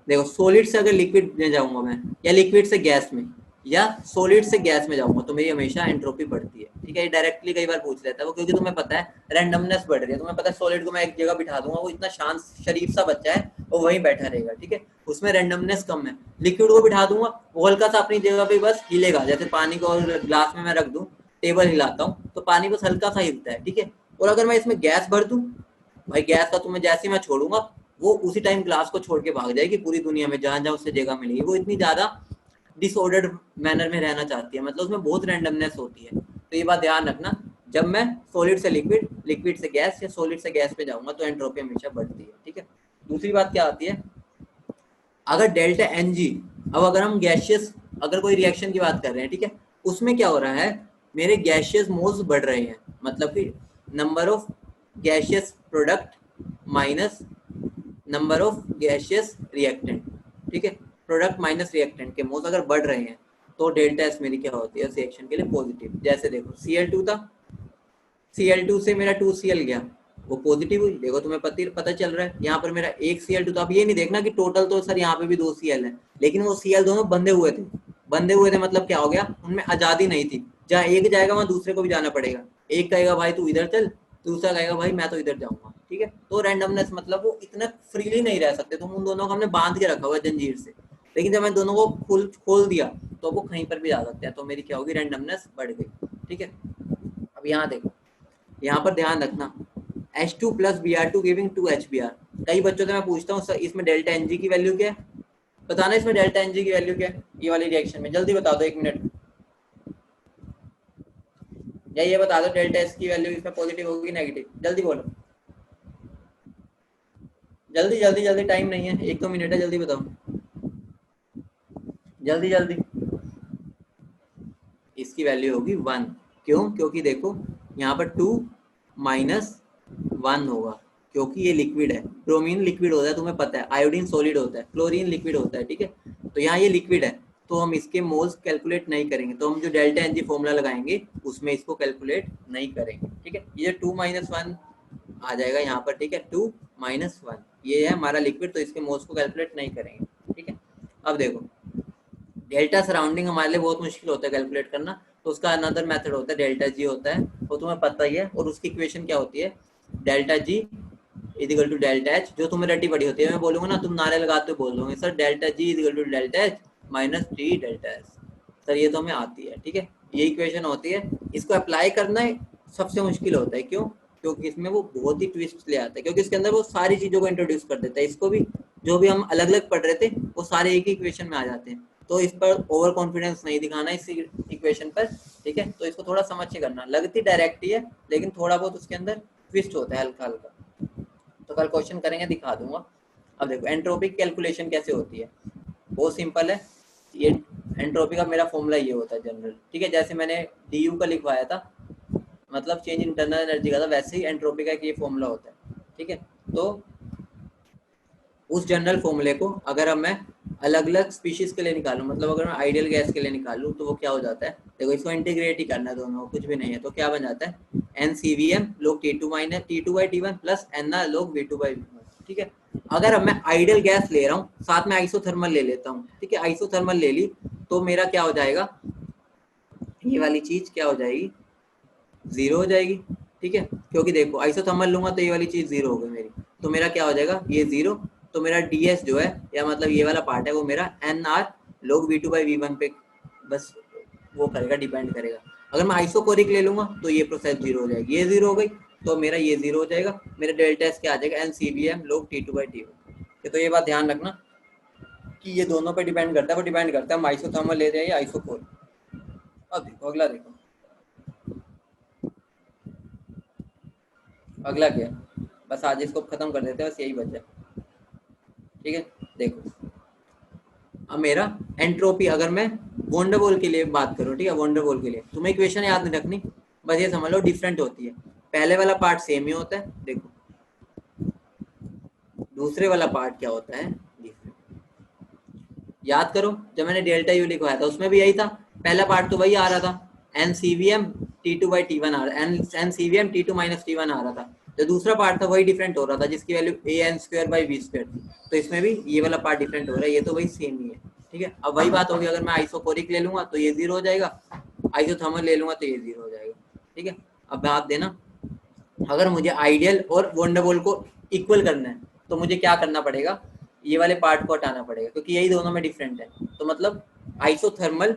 देखो सॉलिड से अगर लिक्विड में जाऊंगा मैं, या लिक्विड से गैस में, या सॉलिड से गैस में जाऊंगा, तो मेरी हमेशा एंट्रोपी बढ़ती है, ठीक है। ये डायरेक्टली कई बार पूछ लेता है वो, क्योंकि तुम्हें पता है रैंडमनेस बढ़ रही है, तुम्हें पता है सॉलिड को मैं एक जगह बिठा दूंगा, वो इतना शांत शरीफ सा बच्चा है, वो वहीं बैठा रहेगा, ठीक है, उसमें रैंडमनेस कम है। लिक्विड को बिठा दूंगा, वो हल्का सा अपनी जगह पे बस हिलेगा, जैसे पानी को ग्लास में मैं रख दूं, टेबल हिलाता हूँ तो पानी बस हल्का सा हिलता है, ठीक है। और अगर मैं इसमें गैस भर दूं, भाई गैस का तुम्हें जैसे ही मैं छोड़ूंगा, वो उसी टाइम ग्लास को छोड़ के भाग जाएगी पूरी दुनिया में, जहां जहां उसे जगह मिलेगी। वो इतनी ज्यादा डिसऑर्डर्ड मैनर में रहना चाहती है, मतलब उसमें बहुत रैंडमनेस होती है। तो ये बात ध्यान रखना, जब मैं सॉलिड से लिक्विड, लिक्विड से गैस या सॉलिड से गैस पे जाऊंगा तो एंट्रोपी हमेशा बढ़ती है, ठीक है। दूसरी बात क्या आती है, अगर डेल्टा एन जी, अब अगर हम गैशियस, अगर कोई रिएक्शन की बात कर रहे हैं, ठीक है, उसमें क्या हो रहा है, मेरे गैशियस मोल्स बढ़ रहे हैं, मतलब कि number of gaseous product minus number of gaseous reactant, ठीक है, प्रोडक्ट माइनस रिएक्टेंट के मोल्स अगर बढ़ रहे हैं, तो डेल्टा एस मेरी क्या होती है उस रिएक्शन के लिए पॉजिटिव। जैसे देखो Cl2 था, Cl2 से मेरा 2Cl गया, वो पॉजिटिव हुई। देखो तुम्हें पता चल रहा है यहाँ पर मेरा एक Cl2 था। अब ये नहीं देखना कि टोटल तो सर यहाँ पे भी 2 Cl है, लेकिन वो Cl दोनों बंधे हुए थे। बंधे हुए थे मतलब क्या हो गया, उनमें आजादी नहीं थी। जहाँ एक जाएगा वहां दूसरे को भी जाना पड़ेगा। एक कहेगा भाई तू इधर चल, दूसरा कहेगा भाई मैं तो इधर जाऊंगा। ठीक है, तो रैंडमनेस मतलब वो इतना फ्रीली नहीं रह सकते, तुम उन दोनों को हमने बांध के रखा हुआ है जंजीर से। लेकिन जब मैं दोनों को खोल दिया तो वो कहीं पर भी जा सकते हैं, तो मेरी क्या होगी, रैंडमनेस बढ़ गई। ठीक है, अब यहाँ देखो, यहाँ पर ध्यान रखना H2 plus Br2 giving 2HBr। कई बच्चों से मैं पूछता हूँ सर इसमें डेल्टा Ng की वैल्यू क्या है, बताना इसमें डेल्टा Ng की वैल्यू क्या है ये वाली रिएक्शन में, जल्दी बता दो 1 मिनट। या ये बता दो डेल्टा S की वैल्यू इसमें पॉजिटिव होगी नेगेटिव, जल्दी बोलो, जल्दी जल्दी जल्दी, टाइम नहीं है, 1-2 मिनट है, जल्दी बताओ, जल्दी जल्दी। इसकी वैल्यू होगी 1। क्यों, क्योंकि देखो यहाँ पर 2 माइनस 1 होगा, क्योंकि ये लिक्विड है। ब्रोमीन लिक्विड होता है तुम्हें पता है, आयोडीन सॉलिड होता है, क्लोरीन लिक्विड होता है। ठीक है, तो यहाँ ये लिक्विड है तो हम इसके मोल्स कैलकुलेट नहीं करेंगे, तो हम जो डेल्टा Ng फॉर्मूला लगाएंगे उसमें इसको कैलकुलेट नहीं करेंगे। ठीक है, ये 2 माइनस 1 आ जाएगा यहाँ पर। ठीक है, 2 माइनस 1 ये है हमारा लिक्विड, तो इसके मोल्स को कैलकुलेट नहीं करेंगे। ठीक है, अब देखो डेल्टा सराउंडिंग हमारे लिए बहुत मुश्किल होता है कैलकुलेट करना, तो उसका अनदर मेथड होता है डेल्टा जी होता है, वो तुम्हें पता ही है। और उसकी इक्वेशन क्या होती है, delta G is equal to delta H, जो तुम्हें रटी पड़ी होती है। मैं बोलूंगा ना, तुम नारे लगाते हो बोल दोगे sir delta G is equal to delta H minus 3 delta H. Sir ये तो हमें आती है। ठीक है, ये इक्वेशन होती है, इसको अप्लाई करना सबसे मुश्किल होता है। क्यों, क्योंकि इसमें वो बहुत ही ट्विस्ट ले आता है, क्योंकि इसके अंदर वो सारी चीजों को इंट्रोड्यूस कर देता है। इसको भी जो भी हम अलग अलग पढ़ रहे थे वो सारे एक ही इक्वेशन में आ जाते हैं, तो इस पर ओवर कॉन्फिडेंस नहीं दिखाना इस इक्वेशन पर। ठीक है, तो इसको थोड़ा समझ के करना, लगती डायरेक्ट ही है लेकिन थोड़ा बहुत उसके अंदर ट्विस्ट होता है हल्का हल्का, तो कल क्वेश्चन करेंगे दिखा दूंगा। अब देखो एंट्रोपी कैलकुलेशन कैसे होती है, बहुत सिंपल है। ये एंट्रोपी का मेरा फॉर्मूला ये होता है जनरल। ठीक है, जैसे मैंने डी का लिखवाया था, मतलब चेंज इंटरनल एनर्जी का था, वैसे ही एंट्रोपी का ये फॉर्मूला होता है। ठीक है, तो उस जनरल फॉर्मूले को अगर अब मैं अलग अलग स्पीशीज के लिए निकालूं, मतलब अगर मैं आइडियल गैस के लिए निकालूं, तो वो क्या हो जाता है, देखो इसको इंटीग्रेट ही करना है दोनों, कुछ भी नहीं है, तो क्या बन जाता है NCVM log T2 minus T2 by T1 plus NR log V2 by V1। ठीक है, अगर अब मैं आइडियल गैस ले रहा हूँ, साथ में आइसोथर्मल ले लेता हूँ। ठीक है, आइसोथर्मल ले ली तो मेरा क्या हो जाएगा, ये वाली चीज क्या हो जाएगी, 0 हो जाएगी। ठीक है, क्योंकि देखो आइसोथर्मल लूंगा तो ये वाली चीज 0 हो गई मेरी, तो मेरा क्या हो जाएगा, ये 0। तो मेरा DS जो है, या मतलब ये वाला पार्ट है, वो मेरा NR log V2 by V1 पे बस वो करेगा, डिपेंड करेगा। अगर मैं आइसोकोरिक ले लूंगा तो ये प्रोसेस 0 हो जाएगी, ये 0 हो गई तो मेरा ये 0 हो जाएगा। मेरा डेल्टा एस क्या आ जाएगा, NCVM log T2 by T1। तो ये बात ध्यान रखना कि ये दोनों पे डिपेंड करता है, वो डिपेंड करता है हम आइसोथर्मल ले रहे हैं या आइसोकोरिक। अब देखो अगला, देखो अगला क्या है, बस आज इसको खत्म कर देते हैं, बस यही बचा। ठीक है, देखो अब मेरा एंट्रोपी, अगर मैं वंडरवॉल के लिए बात करूं, ठीक है, वंडरवॉल के लिए तुम्हें इक्वेशन याद नहीं रखनी, बस ये समझ लो डिफरेंट होती है। पहले वाला पार्ट सेम ही होता है, देखो दूसरे वाला पार्ट क्या होता है, डिफरेंट। याद करो जब मैंने डेल्टा यू लिखवाया था उसमें भी यही था, पहला पार्ट तो वही आ रहा था, NCVM T2 by T1 आ रहा, NCVM T2 minus T1 आ रहा था। जो दूसरा पार्ट था वही डिफरेंट हो रहा था, जिसकी वैल्यू AN² by V² थी। तो इसमें भी ये वाला पार्ट डिफरेंट हो रहा है, ये तो वही सेम ही है। ठीक है, अब वही बात होगी, अगर मैं आइसोकोरिक ले लूंगा तो ये 0 हो जाएगा, आइसोथर्मल ले लूंगा तो ये 0 हो जाएगा। ठीक है, अब बात देना, अगर मुझे आइडियल और वंडरवॉल को इक्वल करना है तो मुझे क्या करना पड़ेगा, ये वाले पार्ट को हटाना पड़ेगा, क्योंकि यही दोनों में डिफरेंट है। तो मतलब आइसोथर्मल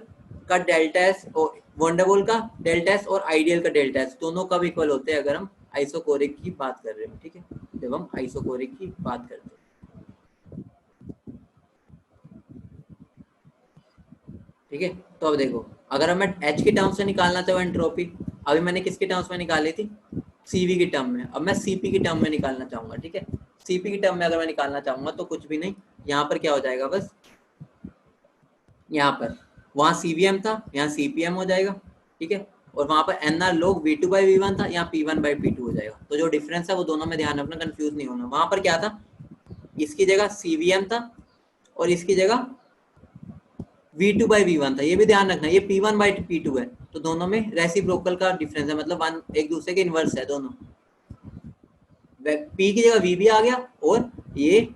का डेल्टा एस और वंडरवॉल का डेल्टा एस और आइडियल का डेल्टा एस दोनों कब इक्वल होते हैं, अगर हम आइसोकोरिक की बात कर रहे हो। ठीक है, जब हम आइसोकोरिक की बात करते हैं। ठीक है, तो अब देखो अगर अब मैं H के टर्म्स में निकालना चाहूँ एंट्रोपी, अभी मैंने किसके टर्म्स में निकाली थी, CV की टर्म में, अब मैं CP की टर्म में निकालना चाहूंगा। ठीक है, CP की टर्म में अगर मैं निकालना चाहूंगा तो कुछ भी नहीं, यहाँ पर क्या हो जाएगा, बस यहाँ पर वहाँ CVM था, यहाँ CPM हो जाएगा। ठीक है, और वहां पर NR log V2 by V1 था, यहाँ P1 by P2 हो जाएगा। तो जो डिफरेंस है वो दोनों में ध्यान रखना, कंफ्यूज नहीं होना। वहां पर क्या था, इसकी जगह CVM था और इसकी जगह V2/V1 था, ये भी ध्यान रखना, ये P1/P2 है, तो दोनों में रेसिप्रोकल का डिफरेंस है, मतलब वन एक दूसरे के इनवर्स है दोनों। P की जगह V भी आ गया और ये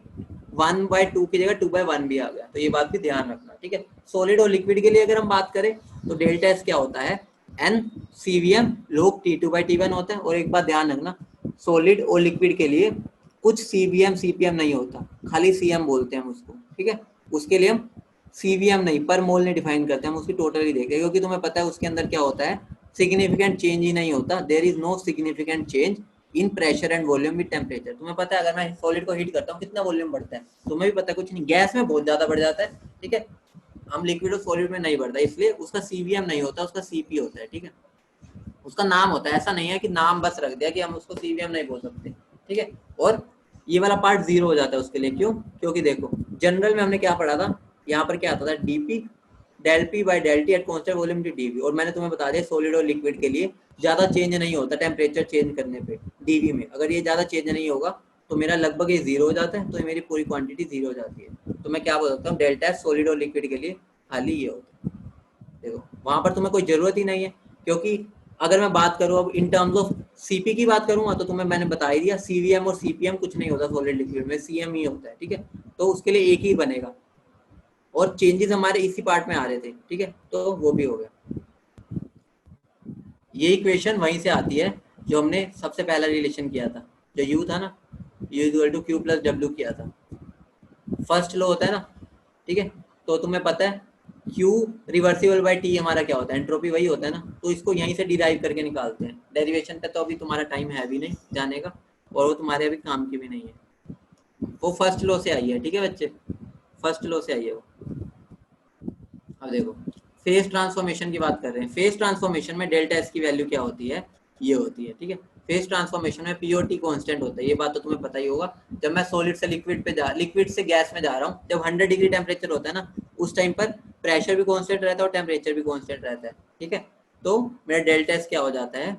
1/2 की जगह 2/1 भी आ गया, तो ये बात भी ध्यान रखना, ठीक है। सॉलिड और लिक्विड के लिए अगर हम बात करें तो डेल्टा एस क्या होता है, N CVM log T2/T1 होता है। और एक बात ध्यान रखना, सॉलिड और लिक्विड के लिए कुछ CVM CPM नहीं होता, खाली CM बोलते हैं हम उसको, ठीक है। उसके लिए हम CVM नहीं पर मोल नहीं डिफाइन करते, हम उसकी टोटली देखते हैं, क्योंकि तुम्हें पता है उसके अंदर क्या होता है, सिग्निफिकेंट चेंज ही नहीं होता, there is no significant change in pressure and volume with temperature. तुम्हें पता है अगर मैं सॉलिड को हीट करता हूँ कितना वॉल्यूम बढ़ता है, तुम्हें भी पता है कुछ नहीं, गैस में बहुत ज्यादा बढ़ जाता है, ठीक है। हम लिक्विड और सॉलिड में नहीं बढ़ता, इसलिए उसका CVM नहीं होता, उसका CP होता है, ठीक है। उसका नाम होता है, ऐसा नहीं है कि नाम बस रख दिया कि हम उसको CVM नहीं बोल सकते, ठीक है। और ये वाला पार्ट जीरो हो जाता है उसके लिए, क्यों, क्योंकि देखो जनरल में हमने क्या पढ़ा था, यहाँ पर क्या आता था, dP del P by del T at constant volume T dV। और मैंने तुम्हें बता दिया सॉलिड और लिक्विड के लिए ज्यादा चेंज नहीं होता टेम्परेचर चेंज करने पे dV में, अगर ये ज्यादा चेंज नहीं होगा तो मेरा लगभग ये जीरो हो जाता है, तो मेरी पूरी क्वांटिटी जीरो हो जाती है। तो मैं क्या बोल सकता हूँ, डेल्टा सॉलिड और लिक्विड के लिए खाली ये होता है। देखो वहां पर तुम्हें कोई जरूरत ही नहीं है, क्योंकि अगर मैं बात करूं अब इन टर्म्स ऑफ CP की बात करूंगा तो तुम्हें मैंने बता ही दिया, CVM और CPM कुछ नहीं होता सॉलिड लिक्विड में, CM ही होता है, ठीक है। तो उसके लिए एक ही बनेगा, और चेंजेस हमारे इसी पार्ट में आ रहे थे, ठीक है, तो वो भी हो गया। ये इक्वेशन वहीं से आती है जो हमने सबसे पहला रिलेशन किया था, जो U था ना, U equal to Q plus W किया था, फर्स्ट लॉ होता है ना, ठीक है। तो तुम्हें पता है Q रिवर्सिबल बाय T हमारा क्या होता है, एंट्रोपी वही होता है ना, तो इसको यहीं से डिराइव करके निकालते हैं। डेरिवेशन पे तो अभी तुम्हारा टाइम है भी नहीं जाने का, और वो तुम्हारे अभी काम की भी नहीं है, वो फर्स्ट लॉ से आई है, ठीक है बच्चे, फर्स्ट लॉ से आई है वो। अब देखो फेज ट्रांसफॉर्मेशन की बात कर रहे हैं, फेज ट्रांसफॉर्मेशन में डेल्टा एस की वैल्यू क्या होती है, ये होती है, ठीक है। फेज ट्रांसफॉर्मेशन में पीओटी कांस्टेंट होता है, ये बात तो तुम्हें पता ही होगा। जब मैं सॉलिड से लिक्विड से गैस में जा रहा हूँ, जब 100 डिग्री टेम्परेचर होता है ना, उस टाइम पर प्रेशर भी कांस्टेंट रहता है और टेम्परेचर भी कांस्टेंट रहता है, ठीक है। तो मेरा डेल्टा एस क्या हो जाता है,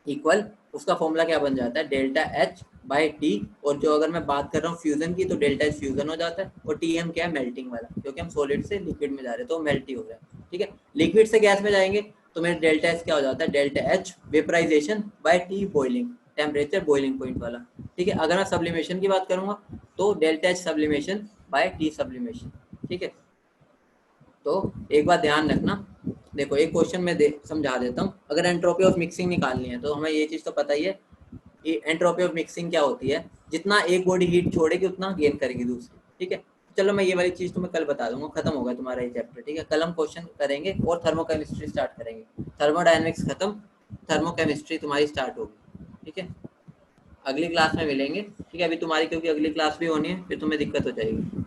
इक्वल, उसका फॉर्मूला क्या बन जाता है, डेल्टा एच बाई टी। और जो अगर मैं बात कर रहा हूँ फ्यूजन की, तो डेल्टा एच फ्यूजन हो जाता है, और टी एम क्या है, मेल्टिंग वाला, क्योंकि हम सॉलिड से लिक्विड में जा रहे हैं तो मेल्ट ही हो रहा है, ठीक है। लिक्विड से गैस में जाएंगे तो मेरा डेल्टा एच क्या हो जाता है, delta H vaporisation by T boiling, temperature boiling point वाला, ठीक है। अगर मैं सब्लिमेशन की बात करूंगा तो delta H sublimation by T sublimation, ठीक है। तो एक बात ध्यान रखना, देखो एक क्वेश्चन में समझा देता हूँ, अगर एंट्रोपी ऑफ मिक्सिंग निकालनी है तो हमें ये चीज तो पता ही है, एंट्रोपी ऑफ मिक्सिंग क्या होती है, जितना एक बॉडी हीट छोड़ेगी उतना गेन करेगी दूसरी, ठीक है। चलो मैं ये वाली चीज तुम्हें कल बता दूंगा, खत्म होगा तुम्हारा ये चैप्टर, ठीक है। कल हम क्वेश्चन करेंगे और थर्मोकेमिस्ट्री स्टार्ट करेंगे, थर्मोडायनेमिक्स खत्म, थर्मोकेमिस्ट्री तुम्हारी स्टार्ट होगी, ठीक है। अगली क्लास में मिलेंगे, ठीक है। अभी तुम्हारी क्योंकि अगली क्लास भी होनी है, फिर तुम्हें दिक्कत हो जाएगी।